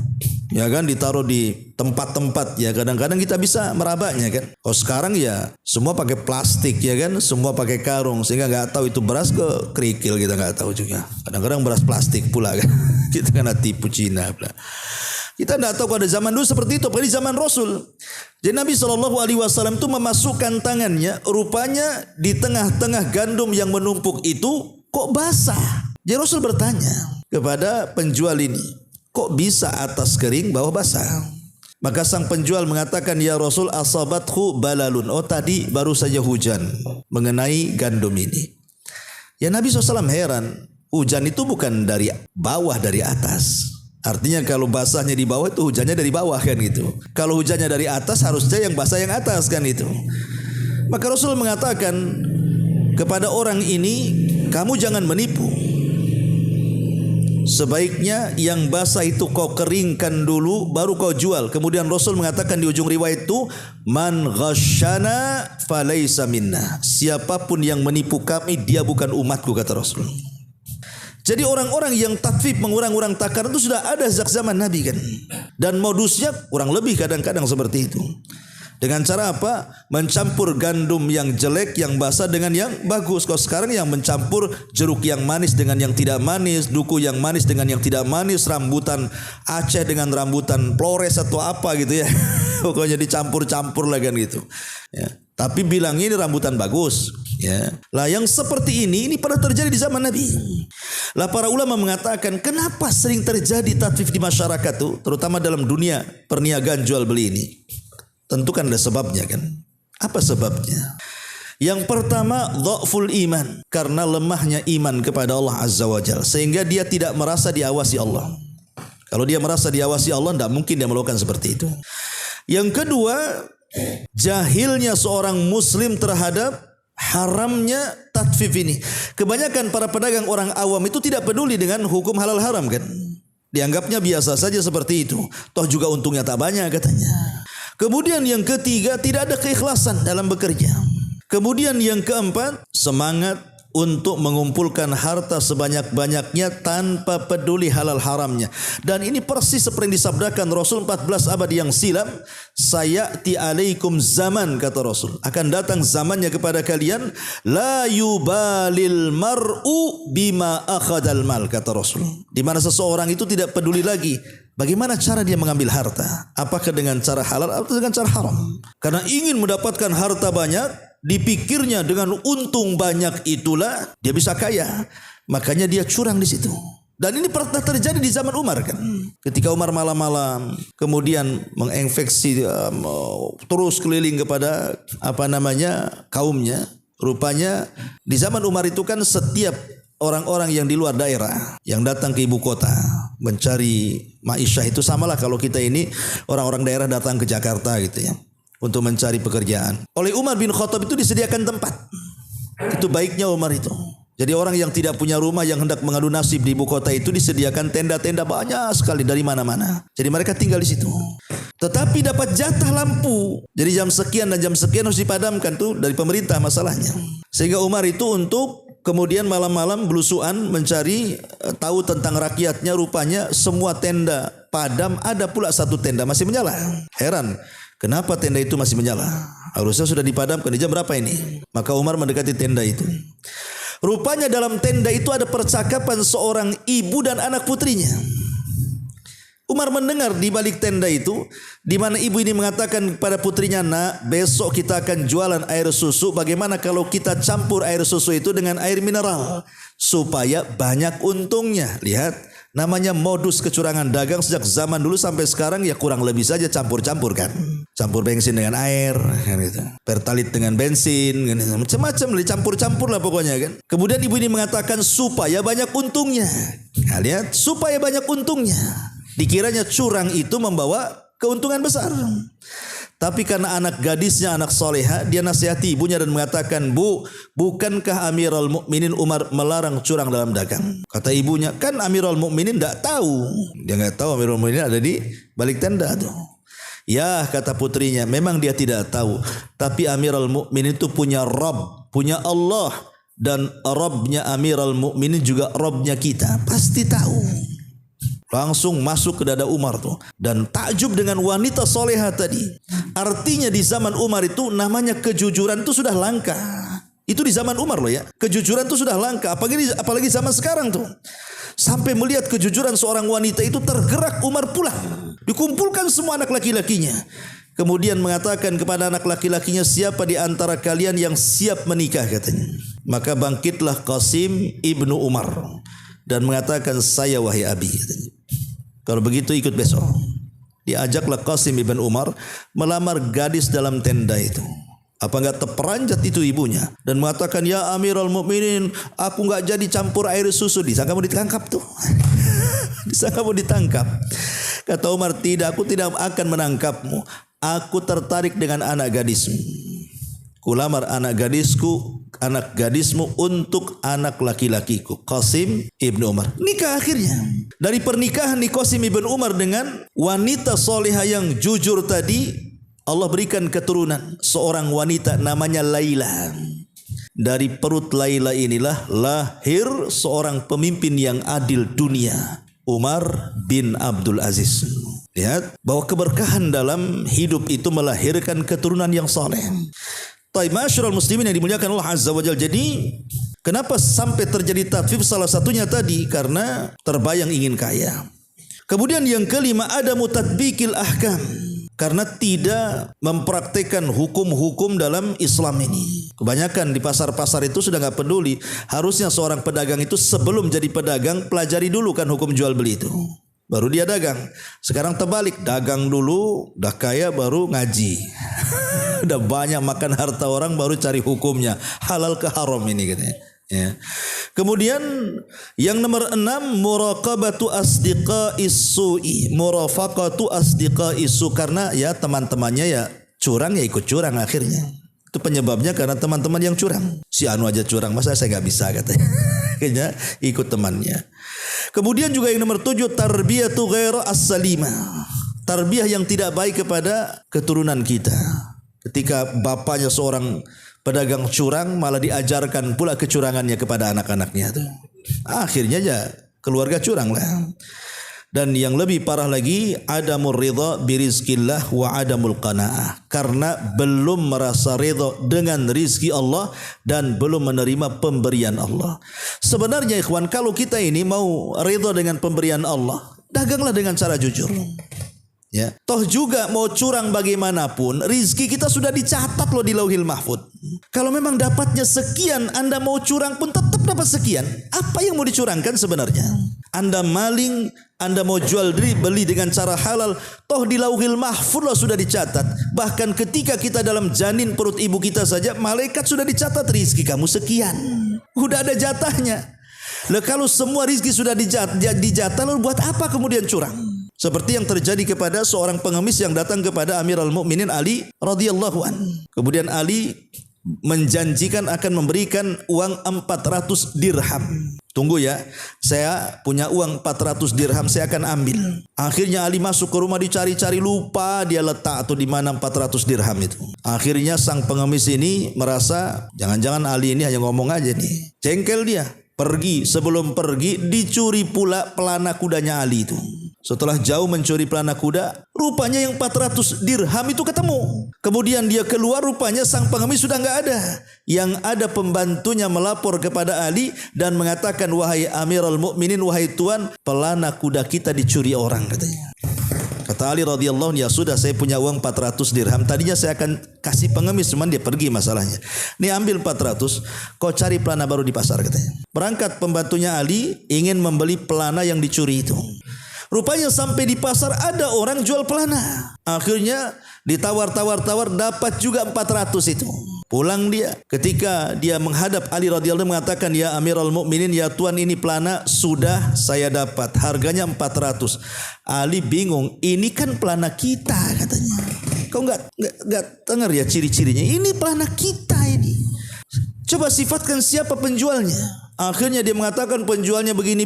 Ya kan, ditaruh di tempat-tempat ya, kadang-kadang kita bisa merabanya kan. Kalau sekarang ya semua pakai plastik ya kan, semua pakai karung sehingga nggak tahu itu beras ke kerikil, kita nggak tahu juga. Kadang-kadang beras plastik pula kan. Kita kena tipu Cina pula. Kita tidak tahu pada zaman dulu seperti itu, pada zaman Rasul. Jadi Nabi SAW itu memasukkan tangannya, rupanya di tengah-tengah gandum yang menumpuk itu kok basah. Jadi Rasul bertanya kepada penjual ini, kok bisa atas kering bawah basah? Maka sang penjual mengatakan, ya Rasul, asabathu balalun. Oh, tadi baru saja hujan mengenai gandum ini. Ya Nabi SAW heran, hujan itu bukan dari bawah, dari atas. Artinya kalau basahnya di bawah itu hujannya dari bawah kan gitu. Kalau hujannya dari atas harusnya yang basah yang atas kan itu. Maka Rasul mengatakan kepada orang ini, kamu jangan menipu. Sebaiknya yang basah itu kau keringkan dulu baru kau jual. Kemudian Rasul mengatakan di ujung riwayat itu, man ghasyana falaysa minna. Siapapun yang menipu kami, dia bukan umatku, kata Rasul. Jadi orang-orang yang tatfif, mengurang-urang takaran itu sudah ada sejak zaman Nabi kan. Dan modusnya kurang lebih kadang-kadang seperti itu. Dengan cara apa? Mencampur gandum yang jelek, yang basah dengan yang bagus. Kalau sekarang yang mencampur jeruk yang manis dengan yang tidak manis, duku yang manis dengan yang tidak manis, rambutan Aceh dengan rambutan Flores atau apa gitu ya. Pokoknya dicampur-campur lah kan gitu. Ya. Tapi bilangnya ini rambutan bagus. Ya. Lah yang seperti ini pernah terjadi di zaman Nabi. Lah para ulama mengatakan kenapa sering terjadi tatfif di masyarakat tuh, terutama dalam dunia perniagaan jual beli ini. Tentu kan ada sebabnya kan. Apa sebabnya? Yang pertama, dha'ful iman, karena lemahnya iman kepada Allah Azza wa Jalla, sehingga dia tidak merasa diawasi Allah. Kalau dia merasa diawasi Allah, tidak mungkin dia melakukan seperti itu. Yang kedua, jahilnya seorang muslim terhadap haramnya tatfif ini. Kebanyakan para pedagang orang awam itu tidak peduli dengan hukum halal haram kan. Dianggapnya biasa saja seperti itu. Toh juga untungnya tak banyak katanya. Kemudian yang ketiga, tidak ada keikhlasan dalam bekerja. Kemudian yang keempat, semangat untuk mengumpulkan harta sebanyak-banyaknya tanpa peduli halal haramnya. Dan ini persis seperti yang disabdakan Rasul 14 abad yang silam, sayati alaikum zaman, kata Rasul, akan datang zamannya kepada kalian, la yubalil mar'u bima akhadal mal, kata Rasul, di mana seseorang itu tidak peduli lagi bagaimana cara dia mengambil harta, apakah dengan cara halal atau dengan cara haram. Karena ingin mendapatkan harta banyak, dipikirnya dengan untung banyak itulah dia bisa kaya. Makanya dia curang di situ. Dan ini pernah terjadi di zaman Umar kan. Ketika Umar malam-malam kemudian menginfeksi terus keliling kepada kaumnya. Rupanya di zaman Umar itu kan setiap orang-orang yang di luar daerah yang datang ke ibu kota, mencari maisha itu samalah kalau kita ini orang-orang daerah datang ke Jakarta gitu ya untuk mencari pekerjaan. Oleh Umar bin Khattab itu disediakan tempat. Itu baiknya Umar itu. Jadi orang yang tidak punya rumah yang hendak mengadu nasib di ibu kota itu disediakan tenda-tenda banyak sekali dari mana-mana. Jadi mereka tinggal di situ. Tetapi dapat jatah lampu. Jadi jam sekian dan jam sekian harus dipadamkan tuh dari pemerintah masalahnya. Sehingga Umar itu untuk kemudian malam-malam belusuan mencari tahu tentang rakyatnya, rupanya semua tenda padam, ada pula satu tenda masih menyala. Heran, kenapa tenda itu masih menyala? Harusnya sudah dipadamkan. Di jam berapa ini? Maka Umar mendekati tenda itu. Rupanya dalam tenda itu ada percakapan seorang ibu dan anak putrinya. Umar mendengar di balik tenda itu, di mana ibu ini mengatakan kepada putrinya, "Nak, besok kita akan jualan air susu. Bagaimana kalau kita campur air susu itu dengan air mineral supaya banyak untungnya?" Lihat, namanya modus kecurangan dagang sejak zaman dulu sampai sekarang ya kurang lebih saja campur-campur kan. Campur bensin dengan air kan gitu. Pertalit dengan bensin kan gitu. Macam-macam dicampur-campur lah pokoknya kan. Kemudian ibu ini mengatakan supaya banyak untungnya. Nah, lihat, supaya banyak untungnya. Dikiranya curang itu membawa keuntungan besar. Tapi karena anak gadisnya anak soleha, dia nasihati ibunya dan mengatakan, "Bu, bukankah Amirul Mukminin Umar melarang curang dalam dagang?" Kata ibunya, "Kan Amirul Mukminin tidak tahu." Dia nggak tahu Amirul Mukminin ada di balik tenda tuh. "Ya," kata putrinya, "memang dia tidak tahu. Tapi Amirul Mukminin itu punya Rabb, punya Allah. Dan Rabbnya Amirul Mukminin juga Rabbnya kita. Pasti tahu." Langsung masuk ke dada Umar tuh. Dan takjub dengan wanita soleha tadi. Artinya di zaman Umar itu namanya kejujuran itu sudah langka. Itu di zaman Umar loh ya. Kejujuran itu sudah langka. Apalagi zaman sekarang tuh. Sampai melihat kejujuran seorang wanita itu tergerak Umar pulang. Dikumpulkan semua anak laki-lakinya. Kemudian mengatakan kepada anak laki-lakinya, "Siapa di antara kalian yang siap menikah?" katanya. Maka bangkitlah Qasim ibnu Umar. Dan mengatakan, "Saya wahai abi." katanya. Kalau begitu ikut besok. Diajaklah Qasim ibn Umar melamar gadis dalam tenda itu. Apa enggak terperanjat itu ibunya dan mengatakan, "Ya Amirul Mukminin, aku enggak jadi campur air susu." Disangka mau ditangkap tuh. Disangka mau ditangkap. Kata Umar, "Tidak, aku tidak akan menangkapmu. Aku tertarik dengan anak gadismu. Kulamar anak gadismu untuk anak laki-lakiku." Qasim ibn Umar nikah akhirnya. Dari pernikahan nih Qasim ibn Umar dengan wanita soleha yang jujur tadi, Allah berikan keturunan seorang wanita namanya Laila. Dari perut Laila inilah lahir seorang pemimpin yang adil dunia, Umar bin Abdul Aziz. Lihat bahwa keberkahan dalam hidup itu melahirkan keturunan yang soleh. Masyarul muslimin yang dimuliakan Allah Azza wa Jalla. Jadi kenapa sampai terjadi tatfif? Salah satunya tadi karena terbayang ingin kaya. Kemudian yang kelima ada mutatbikil ahkam, karena tidak mempraktekkan hukum-hukum dalam Islam ini. Kebanyakan di pasar-pasar itu sudah nggak peduli. Harusnya seorang pedagang itu sebelum jadi pedagang pelajari dulu kan hukum jual beli itu. Baru dia dagang. Sekarang terbalik, dagang dulu, dah kaya baru ngaji. Udah banyak makan harta orang baru cari hukumnya. Halal ke haram ini katanya. Ya. Kemudian yang nomor 6, muraqabatu asdiqa'is su'i, murafaqatu asdiqa'is su, karena ya teman-temannya ya curang ya ikut curang akhirnya. Itu penyebabnya karena teman-teman yang curang. Si Anu aja curang, masa saya nggak bisa katanya. Akhirnya ikut temannya. Kemudian juga yang nomor 7, tarbiyatu ghaira as-salimah, tarbiyah yang tidak baik kepada keturunan kita. Ketika bapaknya seorang pedagang curang, malah diajarkan pula kecurangannya kepada anak-anaknya. Akhirnya ya keluarga curang lah. Dan yang lebih parah lagi, adamur ridha birizkillah wa adamul qanaah, karena belum merasa ridha dengan rizki Allah dan belum menerima pemberian Allah. Sebenarnya ikhwan, kalau kita ini mau ridha dengan pemberian Allah, daganglah dengan cara jujur. Ya, toh juga mau curang bagaimanapun, rizki kita sudah dicatat loh di Lauhil Mahfud. Kalau memang dapatnya sekian, Anda mau curang pun tetap dapat sekian. Apa yang mau dicurangkan sebenarnya? Anda maling, Anda mau jual beli dengan cara halal, toh di Lauhil Mahfud loh sudah dicatat. Bahkan ketika kita dalam janin perut ibu kita saja, malaikat sudah dicatat rizki kamu sekian. Udah ada jatahnya. Lah kalau semua rizki sudah dijatah, lalu buat apa kemudian curang? Seperti yang terjadi kepada seorang pengemis yang datang kepada Amirul Mukminin Ali radhiyallahu an. Kemudian Ali menjanjikan akan memberikan uang 400 dirham. Tunggu ya, saya punya uang 400 dirham, saya akan ambil. Akhirnya Ali masuk ke rumah, dicari-cari, lupa dia letak atau di mana 400 dirham itu. Akhirnya sang pengemis ini merasa jangan-jangan Ali ini hanya ngomong aja nih. Jengkel dia. Pergi, sebelum pergi dicuri pula pelana kudanya Ali itu. Setelah jauh mencuri pelana kuda, rupanya yang 400 dirham itu ketemu. Kemudian dia keluar, rupanya sang pengemis sudah enggak ada. Yang ada pembantunya melapor kepada Ali dan mengatakan, wahai Amirul Mukminin, wahai Tuan, pelana kuda kita dicuri orang, katanya. Kata Ali radhiyallahu anhu, ya sudah, saya punya uang 400 dirham. Tadinya saya akan kasih pengemis, cuman dia pergi masalahnya. Nih ambil 400, kau cari pelana baru di pasar, katanya. Berangkat pembantunya Ali ingin membeli pelana yang dicuri itu. Rupanya sampai di pasar ada orang jual pelana. Akhirnya ditawar-tawar dapat juga 400 itu. Pulang dia. Ketika dia menghadap Ali radhiyallahu anhu mengatakan, ya Amirul Mukminin, ya Tuan, ini pelana sudah saya dapat. Harganya 400. Ali bingung. Ini kan pelana kita, katanya. Kau enggak dengar ya ciri-cirinya? Ini pelana kita ini. Coba sifatkan siapa penjualnya. Akhirnya dia mengatakan penjualnya begini.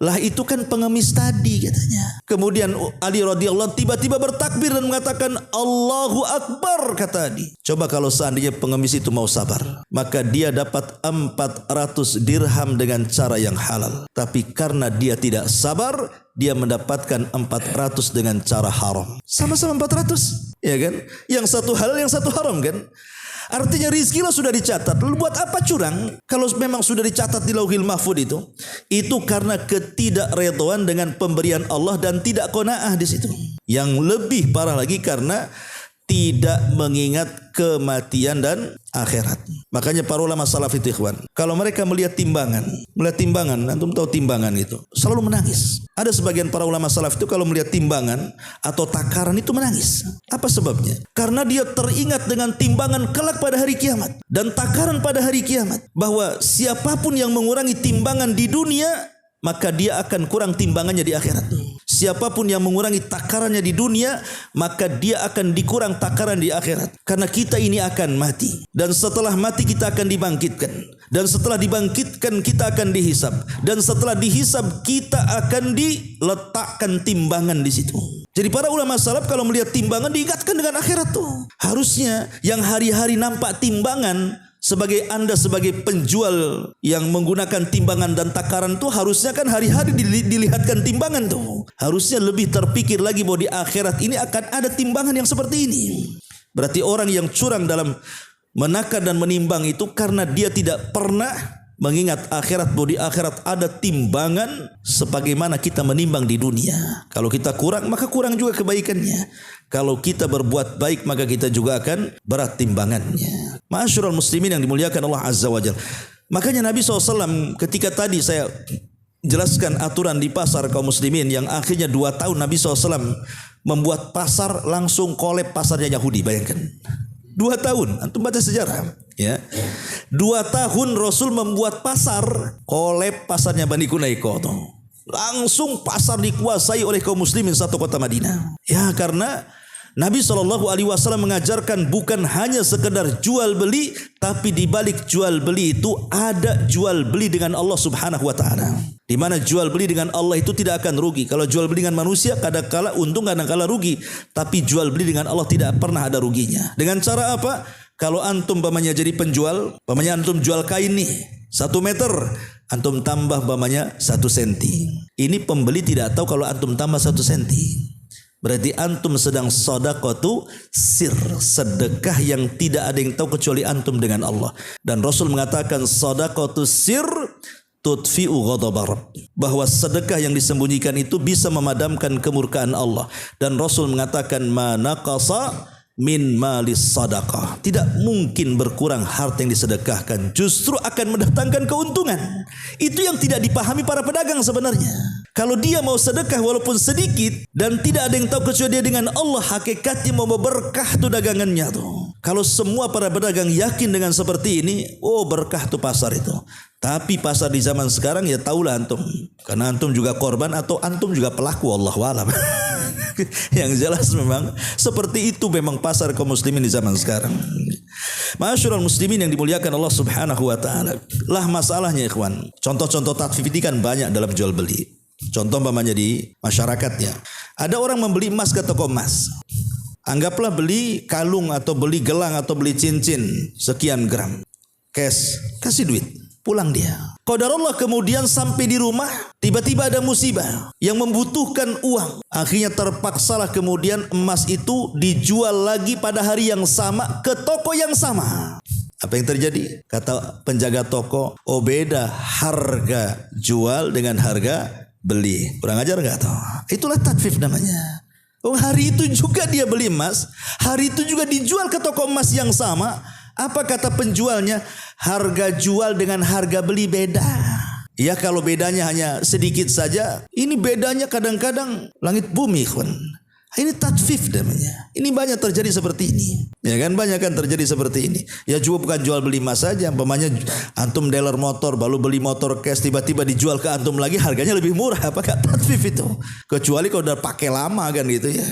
Lah itu kan pengemis tadi, katanya. Kemudian Ali radhiyallahu anhu tiba-tiba bertakbir dan mengatakan Allahu Akbar, kata Ali. Coba kalau seandainya pengemis itu mau sabar, maka dia dapat 400 dirham dengan cara yang halal. Tapi karena dia tidak sabar, dia mendapatkan 400 dengan cara haram. Sama-sama 400, ya kan? Yang satu halal, yang satu haram, kan? Artinya rizki lo sudah dicatat. Lalu buat apa curang? Kalau memang sudah dicatat di Lauhil Mahfuz itu karena ketidakredaan dengan pemberian Allah dan tidak qanaah di situ. Yang lebih parah lagi karena tidak mengingat kematian dan akhirat. Makanya para ulama salaf itu, ikhwan, kalau mereka melihat timbangan, antum tahu timbangan itu, selalu menangis. Ada sebagian para ulama salaf itu kalau melihat timbangan atau takaran itu menangis. Apa sebabnya? Karena dia teringat dengan timbangan kelak pada hari kiamat dan takaran pada hari kiamat, bahwa siapapun yang mengurangi timbangan di dunia, maka dia akan kurang timbangannya di akhirat. Siapapun yang mengurangi takarannya di dunia, maka dia akan dikurang takaran di akhirat. Karena kita ini akan mati, dan setelah mati kita akan dibangkitkan, dan setelah dibangkitkan kita akan dihisab, dan setelah dihisab kita akan diletakkan timbangan di situ. Jadi para ulama salaf kalau melihat timbangan diingatkan dengan akhirat tuh. Harusnya yang hari-hari nampak timbangan, sebagai Anda sebagai penjual yang menggunakan timbangan dan takaran tuh, harusnya kan hari-hari dilihatkan timbangan tuh. Harusnya lebih terpikir lagi bahwa di akhirat ini akan ada timbangan yang seperti ini. Berarti orang yang curang dalam menakar dan menimbang itu karena dia tidak pernah mengingat akhirat, bahwa di akhirat ada timbangan sebagaimana kita menimbang di dunia. Kalau kita kurang, maka kurang juga kebaikannya. Kalau kita berbuat baik, maka kita juga akan berat timbangannya. Ma'asyiral muslimin yang dimuliakan Allah Azza wa Jalla. Makanya Nabi SAW ketika tadi saya jelaskan aturan di pasar kaum muslimin yang akhirnya 2 tahun Nabi SAW membuat pasar langsung kolab pasarnya Yahudi. Bayangkan 2 tahun, antum baca sejarah ya. 2 tahun Rasul membuat pasar, kolab pasarnya Bani Quraisy. Langsung pasar dikuasai oleh kaum muslimin satu kota Madinah. Ya, karena Nabi SAW mengajarkan bukan hanya sekedar jual beli, tapi di balik jual beli itu ada jual beli dengan Allah Subhanahu wa taala. Di mana jual beli dengan Allah itu tidak akan rugi. Kalau jual beli dengan manusia kadang-kala untung, kadang-kala rugi, tapi jual beli dengan Allah tidak pernah ada ruginya. Dengan cara apa? Kalau antum umpamanya jadi penjual, umpamanya antum jual kain nih 1 meter, antum tambah umpamanya 1 senti. Ini pembeli tidak tahu kalau antum tambah 1 senti. Berarti antum sedang sedekatu sir, sedekah yang tidak ada yang tahu kecuali antum dengan Allah. Dan Rasul mengatakan sedekatu sir tudfi'u ghadabar Rabb, bahwa sedekah yang disembunyikan itu bisa memadamkan kemurkaan Allah. Dan Rasul mengatakan manaqasa min malis sadaqah, tidak mungkin berkurang harta yang disedekahkan, justru akan mendatangkan keuntungan. Itu yang tidak dipahami para pedagang sebenarnya. Kalau dia mau sedekah walaupun sedikit dan tidak ada yang tahu kecuali dia dengan Allah, hakikatnya mau berkah tuh dagangannya tuh. Kalau semua para pedagang yakin dengan seperti ini, oh berkah tuh pasar itu. Tapi pasar di zaman sekarang ya tahulah antum. Karena antum juga korban atau antum juga pelaku, Allahu a'lam. Yang jelas memang seperti itu memang pasar kaum muslimin di zaman sekarang. Ma'asyiral muslimin yang dimuliakan Allah Subhanahu wa taala. Lah masalahnya ikhwan. Contoh-contoh tatfif ini kan banyak dalam jual beli. Contoh umpamanya di masyarakatnya. Ada orang membeli emas ke toko emas. Anggaplah beli kalung atau beli gelang atau beli cincin sekian gram. Cash, kasih duit. Pulang dia. Qadarullah kemudian sampai di rumah, tiba-tiba ada musibah yang membutuhkan uang. Akhirnya terpaksalah kemudian emas itu dijual lagi pada hari yang sama ke toko yang sama. Apa yang terjadi? Kata penjaga toko, oh beda harga jual dengan harga beli. Kurang ajar gak tahu? Itulah tatfif namanya. Oh hari itu juga dia beli emas, hari itu juga dijual ke toko emas yang sama. Apa kata penjualnya? Harga jual dengan harga beli beda. Ya kalau bedanya hanya sedikit saja, ini bedanya kadang-kadang langit bumi, kawan. Ini tatfif namanya. Ini banyak terjadi seperti ini. Ya kan banyak kan terjadi seperti ini. Ya juga bukan jual beli emas saja. Umpamanya antum dealer motor, baru beli motor cash tiba-tiba dijual ke antum lagi harganya lebih murah. Apakah tatfif itu? Kecuali kalau udah pakai lama kan gitu ya.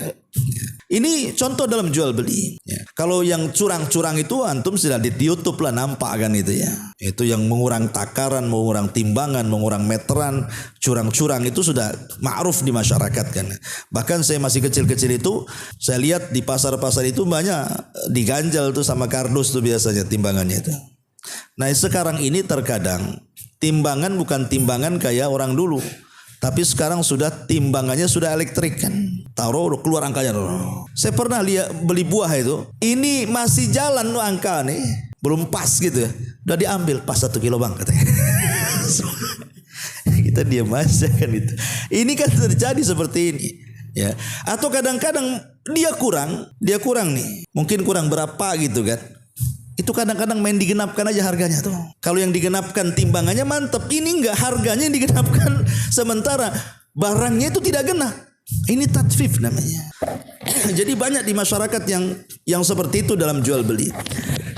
Ini contoh dalam jual beli. Ya. Kalau yang curang-curang itu antum sudah di YouTube lah nampak kan itu ya. Itu yang mengurang takaran, mengurang timbangan, mengurang meteran, curang-curang itu sudah ma'ruf di masyarakat kan. Bahkan saya masih kecil-kecil itu saya lihat di pasar-pasar itu banyak diganjal tuh sama kardus tuh biasanya timbangannya itu. Nah sekarang ini terkadang timbangan bukan timbangan kayak orang dulu. Tapi sekarang sudah timbangannya sudah elektrik kan. Taruh keluar angkanya. Saya pernah lihat beli buah itu. Ini masih jalan loh angka nih. Belum pas gitu ya. Udah diambil pas 1 kilo bang katanya. Kita diam aja kan itu. Ini kan terjadi seperti ini. Ya. Atau kadang-kadang dia kurang nih. Mungkin kurang berapa gitu kan. Itu kadang-kadang main digenapkan aja harganya tuh. Kalau yang digenapkan timbangannya mantep. Ini enggak harganya yang digenapkan. Sementara barangnya itu tidak genap. Ini tatfif namanya. Jadi banyak di masyarakat yang seperti itu dalam jual beli.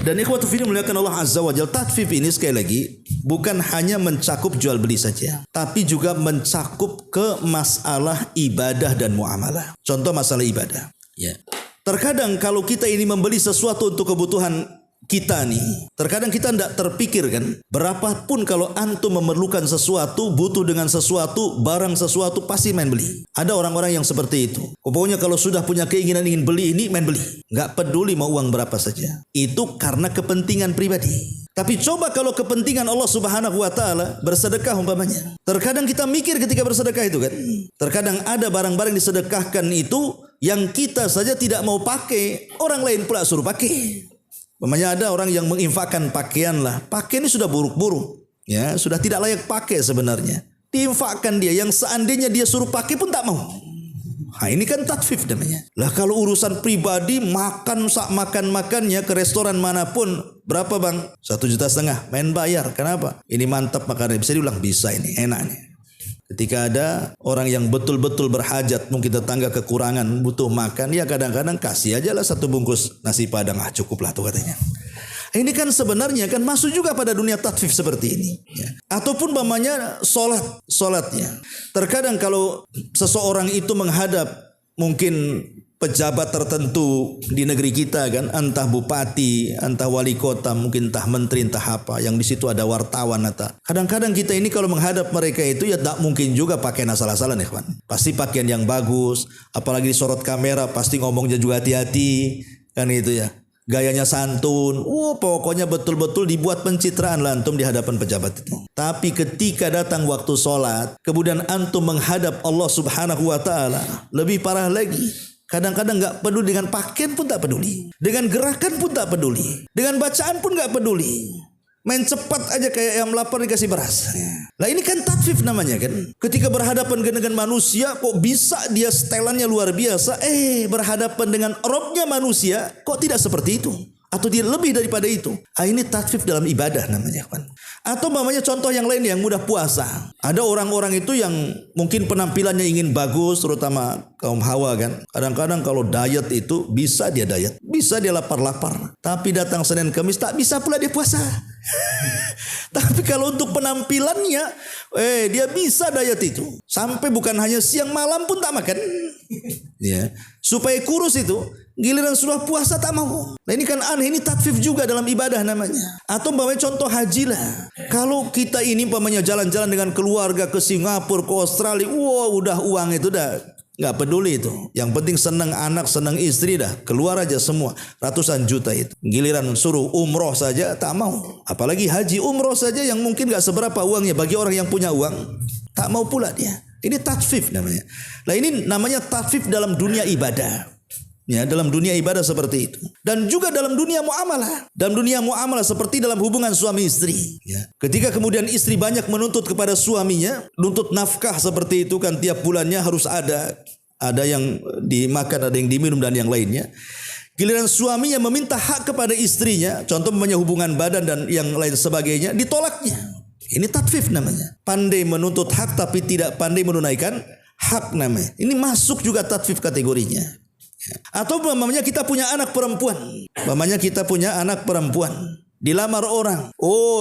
Dan ikhwatu fillah muliakan Allah Azza wa Jalla. Tatfif ini sekali lagi bukan hanya mencakup jual beli saja. Tapi juga mencakup ke masalah ibadah dan muamalah. Contoh masalah ibadah. Ya. Terkadang kalau kita ini membeli sesuatu untuk kebutuhan kita nih, terkadang kita tidak terpikir kan, berapapun kalau antum memerlukan sesuatu, butuh dengan sesuatu, barang sesuatu, pasti main beli. Ada orang-orang yang seperti itu. Pokoknya kalau sudah punya keinginan ingin beli ini, main beli. Nggak peduli mau uang berapa saja. Itu karena kepentingan pribadi. Tapi coba kalau kepentingan Allah Subhanahu wa taala, bersedekah umpamanya. Terkadang kita mikir ketika bersedekah itu kan. Terkadang ada barang-barang disedekahkan itu yang kita saja tidak mau pakai, orang lain pula suruh pakai. Umpamanya ada orang yang menginfakkan pakaian lah. Pakaian ini sudah buruk-buruk. Ya, sudah tidak layak pakai sebenarnya. Diinfakkan dia yang seandainya dia suruh pakai pun tak mau. Nah, ini kan tatfif namanya. Lah kalau urusan pribadi makan sak makan-makannya ke restoran manapun berapa bang? 1,5 juta. Main bayar. Kenapa? Ini mantap makannya. Bisa diulang? Bisa ini. Enak nih. Ketika ada orang yang betul-betul berhajat, mungkin tetangga kekurangan, butuh makan, ya kadang-kadang kasih aja lah 1 bungkus nasi padang, cukup lah tuh katanya. Ini kan sebenarnya kan masuk juga pada dunia tatfif seperti ini. Ya. Ataupun umpamanya solatnya. Terkadang kalau seseorang itu menghadap mungkin pejabat tertentu di negeri kita kan, entah bupati, entah wali kota, mungkin entah menteri, entah apa, yang di situ ada wartawan atau. Kadang-kadang kita ini kalau menghadap mereka itu ya tak mungkin juga pakaian asal-asalan ya kawan. Pasti pakaian yang bagus, apalagi disorot kamera, pasti ngomongnya juga hati-hati kan itu ya. Gayanya santun, pokoknya betul-betul dibuat pencitraan lah antum di hadapan pejabat itu. Tapi ketika datang waktu sholat, kemudian antum menghadap Allah Subhanahu wa taala, lebih parah lagi. Kadang-kadang gak peduli dengan pakaian pun tak peduli. Dengan gerakan pun tak peduli. Dengan bacaan pun gak peduli. Main cepat aja kayak ayam lapar dikasih beras. Lah ini kan tatfif namanya kan. Ketika berhadapan dengan manusia kok bisa dia setelannya luar biasa. Berhadapan dengan robnya manusia kok tidak seperti itu. Atau dia lebih daripada itu. Ini tatfif dalam ibadah namanya kan. Atau namanya contoh yang lain yang mudah puasa. Ada orang-orang itu yang mungkin penampilannya ingin bagus, terutama kaum hawa kan. Kadang-kadang kalau diet itu bisa dia diet, bisa dia lapar-lapar. Tapi datang Senin Kamis tak bisa pula dia puasa. Tapi kalau untuk penampilannya, dia bisa diet itu. Sampai bukan hanya siang malam pun tak makan. Ya, supaya kurus itu, giliran sudah puasa tak mau. Nah ini kan aneh, ini tatfif juga dalam ibadah namanya. Atau umpamanya contoh haji lah. Kalau kita ini umpamanya jalan-jalan dengan keluarga ke Singapura, ke Australia, udah uang itu dah. Nggak peduli itu. Yang penting senang anak, senang istri dah. Keluar aja semua. Ratusan juta itu. Giliran suruh umroh saja tak mau. Apalagi haji umroh saja yang mungkin nggak seberapa uangnya. Bagi orang yang punya uang, tak mau pula dia. Ini tatfif namanya. Nah ini namanya tatfif dalam dunia ibadah. Ya, dalam dunia ibadah seperti itu. Dan juga dalam dunia muamalah. Dalam dunia muamalah seperti dalam hubungan suami istri. Ya. Ketika kemudian istri banyak menuntut kepada suaminya, nuntut nafkah seperti itu kan tiap bulannya harus ada. Ada yang dimakan, ada yang diminum dan yang lainnya. Giliran suaminya meminta hak kepada istrinya, contoh mempunyai hubungan badan dan yang lain sebagainya, ditolaknya. Ini tatfif namanya. Pandai menuntut hak tapi tidak pandai menunaikan hak namanya. Ini masuk juga tatfif kategorinya. Atau umpamanya kita punya anak perempuan. Umpamanya kita punya anak perempuan. Dilamar orang.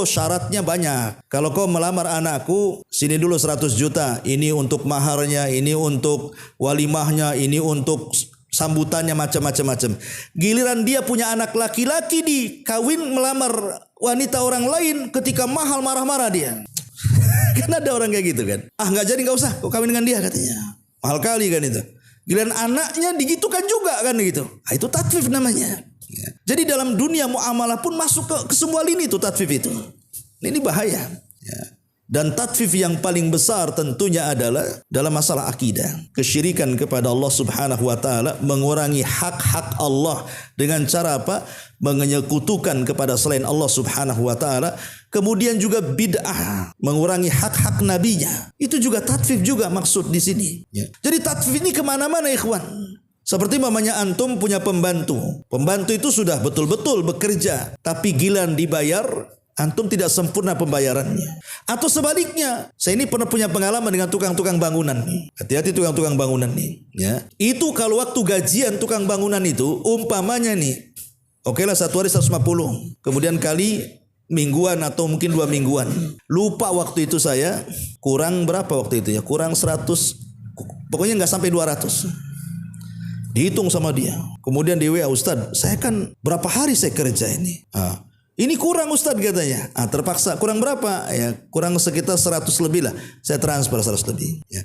Syaratnya banyak. Kalau kau melamar anakku, sini dulu 100 juta. Ini untuk maharnya, ini untuk walimahnya, ini untuk sambutannya macam-macam. Giliran dia punya anak laki-laki dikawin melamar wanita orang lain, ketika mahal marah-marah dia. Kan ada orang kayak gitu kan. Nggak jadi, nggak usah, kau kawin dengan dia katanya. Mahal kali kan itu. Giliran anaknya digitukan juga kan gitu. Itu tatfif namanya. Ya. Jadi dalam dunia muamalah pun masuk ke semua lini itu tatfif itu. Ini bahaya. Ya. Dan tatfif yang paling besar tentunya adalah dalam masalah akidah. Kesyirikan kepada Allah Subhanahu wa taala, mengurangi hak-hak Allah dengan cara apa? Menyekutukan kepada selain Allah Subhanahu wa taala. Kemudian juga bid'ah, mengurangi hak-hak nabinya. Itu juga tatfif juga maksud di sini. Ya. Jadi tatfif ini kemana-mana ikhwan. Seperti mamanya antum punya pembantu. Pembantu itu sudah betul-betul bekerja, tapi giliran dibayar, antum tidak sempurna pembayarannya. Atau sebaliknya, saya ini pernah punya pengalaman dengan tukang-tukang bangunan. Hati-hati tukang-tukang bangunan nih. Ya. Itu kalau waktu gajian tukang bangunan itu, umpamanya nih, oke lah 1 hari 150. Kemudian kali mingguan atau mungkin 2 mingguan. Lupa waktu itu saya, kurang berapa waktu itu ya? Kurang 100, pokoknya nggak sampai 200. Dihitung sama dia. Kemudian di WA, Ustadz, saya kan berapa hari saya kerja ini? Ini kurang Ustadz katanya. Terpaksa. Kurang berapa? Ya, kurang sekitar 100 lebih lah. Saya transfer 100 lebih. Ya.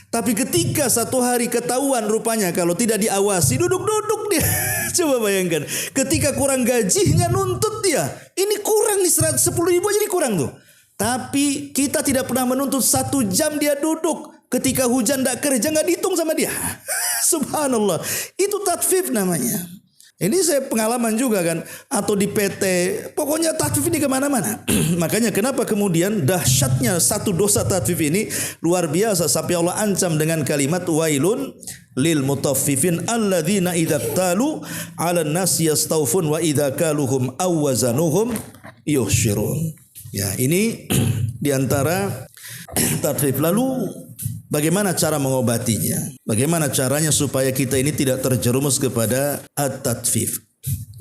Tapi ketika 1 hari ketahuan rupanya kalau tidak diawasi, duduk-duduk dia. Coba bayangkan. Ketika kurang gajinya nuntut dia. Ini kurang nih 10 ribu aja, ini kurang tuh. Tapi kita tidak pernah menuntut 1 jam dia duduk. Ketika hujan tidak kerja nggak dihitung sama dia. Subhanallah. Itu tatfif namanya. Ini saya pengalaman juga kan. Atau di PT. Pokoknya tatfif ini kemana-mana. Makanya kenapa kemudian dahsyatnya satu dosa tatfif ini luar biasa. Sampai Allah ancam dengan kalimat wailun lil mutaffifin alladzina idza talu 'alan nasi yastawfun wa idza kaluhum aw wazanuhum yukhsirun. Ya, ini diantara tatfif. Lalu bagaimana cara mengobatinya? Bagaimana caranya supaya kita ini tidak terjerumus kepada at-tatfif?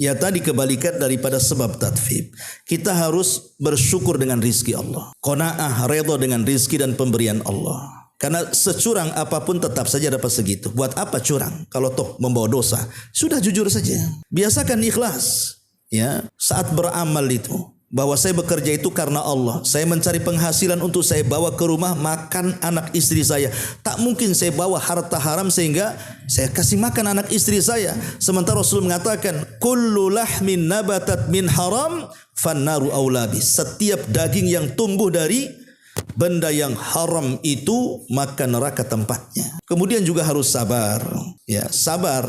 Ya tadi kebalikan daripada sebab tatfif. Kita harus bersyukur dengan rizki Allah. Qanaah, redha dengan rizki dan pemberian Allah. Karena securang apapun tetap saja dapat segitu. Buat apa curang? Kalau toh membawa dosa, sudah jujur saja. Biasakan ikhlas. Ya, saat beramal itu. Bahwa saya bekerja itu karena Allah. Saya mencari penghasilan untuk saya bawa ke rumah makan anak istri saya. Tak mungkin saya bawa harta haram sehingga saya kasih makan anak istri saya. Sementara Rasul mengatakan, kullu lahmin nabatat min haram fannaru aulabi. Setiap daging yang tumbuh dari benda yang haram itu maka neraka tempatnya. Kemudian juga harus sabar. Ya, sabar.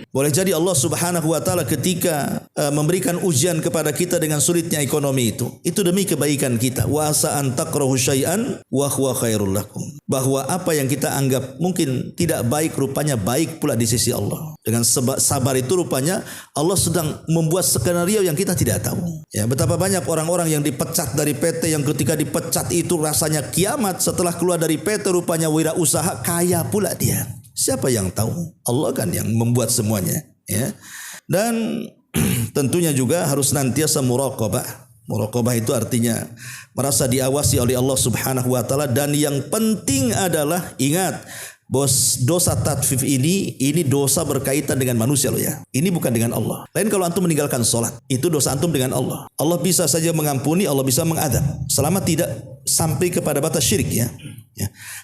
Boleh jadi Allah Subhanahu wa taala ketika memberikan ujian kepada kita dengan sulitnya ekonomi itu demi kebaikan kita. Wa asa an takrahu syai'an wa huwa khairul lakum. Bahwa apa yang kita anggap mungkin tidak baik rupanya baik pula di sisi Allah. Dengan sabar itu rupanya Allah sedang membuat skenario yang kita tidak tahu. Ya, betapa banyak orang-orang yang dipecat dari PT yang ketika dipecat itu rasanya kiamat, setelah keluar dari PT rupanya wirausaha kaya pula dia. Siapa yang tahu? Allah kan yang membuat semuanya, ya. Dan tentunya juga harus senantiasa muraqabah, Muraqabah itu artinya merasa diawasi oleh Allah Subhanahu wa taala, dan yang penting adalah ingat bos, dosa tatfif ini dosa berkaitan dengan manusia loh ya. Ini bukan dengan Allah. Lain kalau antum meninggalkan salat, itu dosa antum dengan Allah. Allah bisa saja mengampuni, Allah bisa mengadab selama tidak sampai kepada batas syirik ya.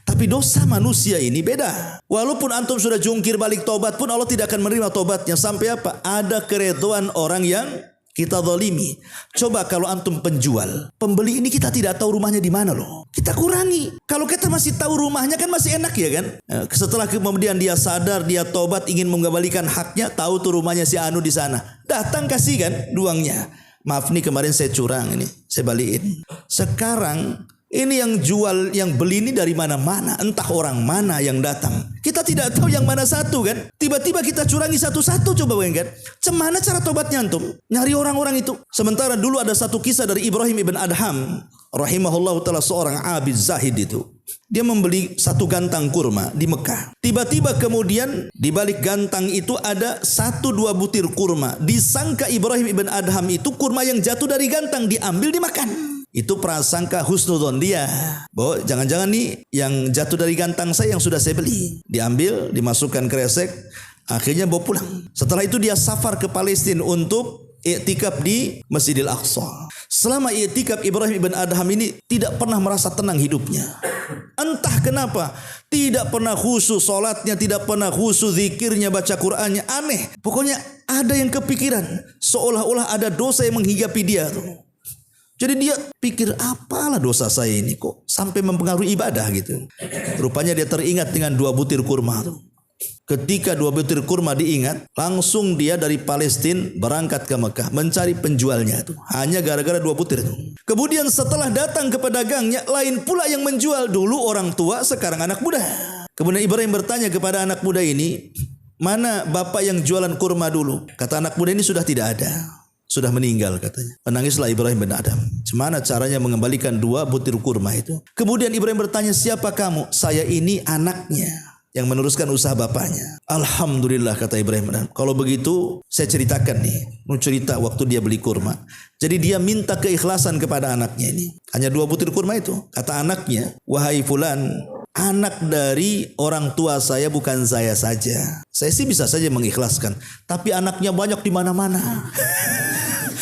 Tapi dosa manusia ini beda. Walaupun antum sudah jungkir balik tobat pun Allah tidak akan menerima tobatnya sampai apa? Ada keredoan orang yang kita zalimi. Coba kalau antum penjual, pembeli ini kita tidak tahu rumahnya di mana loh. Kita kurangi. Kalau kita masih tahu rumahnya kan masih enak ya kan. Setelah kemudian dia sadar, dia tobat ingin mengembalikan haknya, tahu tuh rumahnya si Anu di sana. Datang kasih kan uangnya. Maaf nih kemarin saya curang ini, saya balikin. Sekarang ini yang jual, yang beli ini dari mana-mana. Entah orang mana yang datang. Kita tidak tahu yang mana satu kan. Tiba-tiba kita curangi satu-satu, coba bayangkan. Cemana cara tobatnya antum? Nyari orang-orang itu. Sementara dulu ada satu kisah dari Ibrahim ibn Adham rahimahullah ta'ala, seorang abid zahid itu. Dia membeli satu gantang kurma di Mekah. Tiba-tiba kemudian di balik gantang itu ada 1-2 butir kurma. Disangka Ibrahim ibn Adham itu kurma yang jatuh dari gantang, diambil dimakan. Itu prasangka husnudzon dia, bahwa jangan-jangan nih yang jatuh dari gantang saya yang sudah saya beli. Diambil, dimasukkan kresek, akhirnya bawa pulang. Setelah itu dia safar ke Palestina untuk i'tikaf di Masjidil Aqsa. Selama i'tikaf, Ibrahim ibn Adham ini tidak pernah merasa tenang hidupnya. Entah kenapa, tidak pernah khusyuk salatnya, tidak pernah khusyuk zikirnya, baca Qur'annya, aneh. Pokoknya ada yang kepikiran, seolah-olah ada dosa yang menghigapi dia tuh. Jadi dia pikir, apalah dosa saya ini kok sampai mempengaruhi ibadah gitu. Rupanya dia teringat dengan 2 butir kurma tuh. Ketika 2 butir kurma diingat, langsung dia dari Palestina berangkat ke Mekah mencari penjualnya itu. Hanya gara-gara 2 butir itu. Kemudian setelah datang ke pedagangnya, lain pula yang menjual. Dulu orang tua, sekarang anak muda. Kemudian Ibrahim bertanya kepada anak muda ini, mana bapak yang jualan kurma dulu? Kata anak muda ini, sudah tidak ada. Sudah meninggal katanya. Menangislah Ibrahim bin Adham. Gimana caranya mengembalikan 2 butir kurma itu? Kemudian Ibrahim bertanya, siapa kamu? Saya ini anaknya yang meneruskan usaha bapaknya. Alhamdulillah kata Ibrahim bin Adham. Kalau begitu saya ceritakan nih. Mau cerita waktu dia beli kurma. Jadi dia minta keikhlasan kepada anaknya ini. Hanya 2 butir kurma itu. Kata anaknya, wahai fulan, anak dari orang tua saya bukan saya saja. Saya sih bisa saja mengikhlaskan. Tapi anaknya banyak di mana-mana.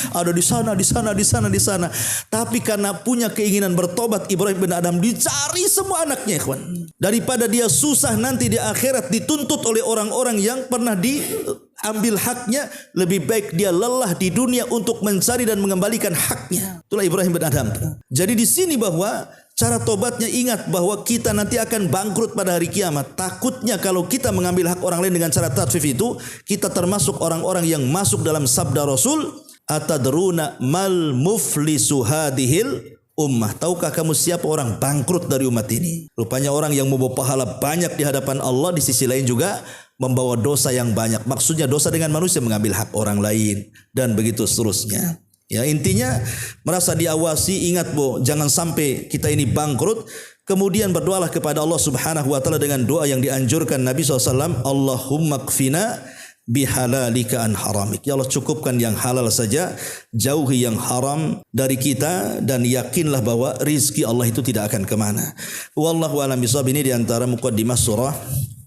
Ada di sana, di sana, di sana, di sana. Tapi karena punya keinginan bertobat, Ibrahim bin Adham dicari semua anaknya, ikhwan. Daripada dia susah nanti di akhirat dituntut oleh orang-orang yang pernah diambil haknya, lebih baik dia lelah di dunia untuk mencari dan mengembalikan haknya. Itulah Ibrahim bin Adham. Jadi di sini bahwa cara tobatnya, ingat bahwa kita nanti akan bangkrut pada hari kiamat. Takutnya kalau kita mengambil hak orang lain dengan cara tatfif itu, kita termasuk orang-orang yang masuk dalam sabda Rasul, atadruna mal muflisu hadhil ummah. Tahukah kamu siapa orang bangkrut dari umat ini? Rupanya orang yang membawa pahala banyak di hadapan Allah, di sisi lain juga membawa dosa yang banyak. Maksudnya dosa dengan manusia, mengambil hak orang lain, dan begitu seterusnya. Ya, intinya merasa diawasi. Ingat jangan sampai kita ini bangkrut. Kemudian berdoalah kepada Allah Subhanahu wa taala dengan doa yang dianjurkan Nabi SAW, Allahumma kfina bihalalika an haramik. Ya Allah, cukupkan yang halal saja, jauhi yang haram dari kita, dan yakinlah bahwa rizki Allah itu tidak akan kemana. Wallahu a'lam bishawab. Ini di antara muqaddimah surah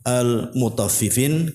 Al-Mutaffifin.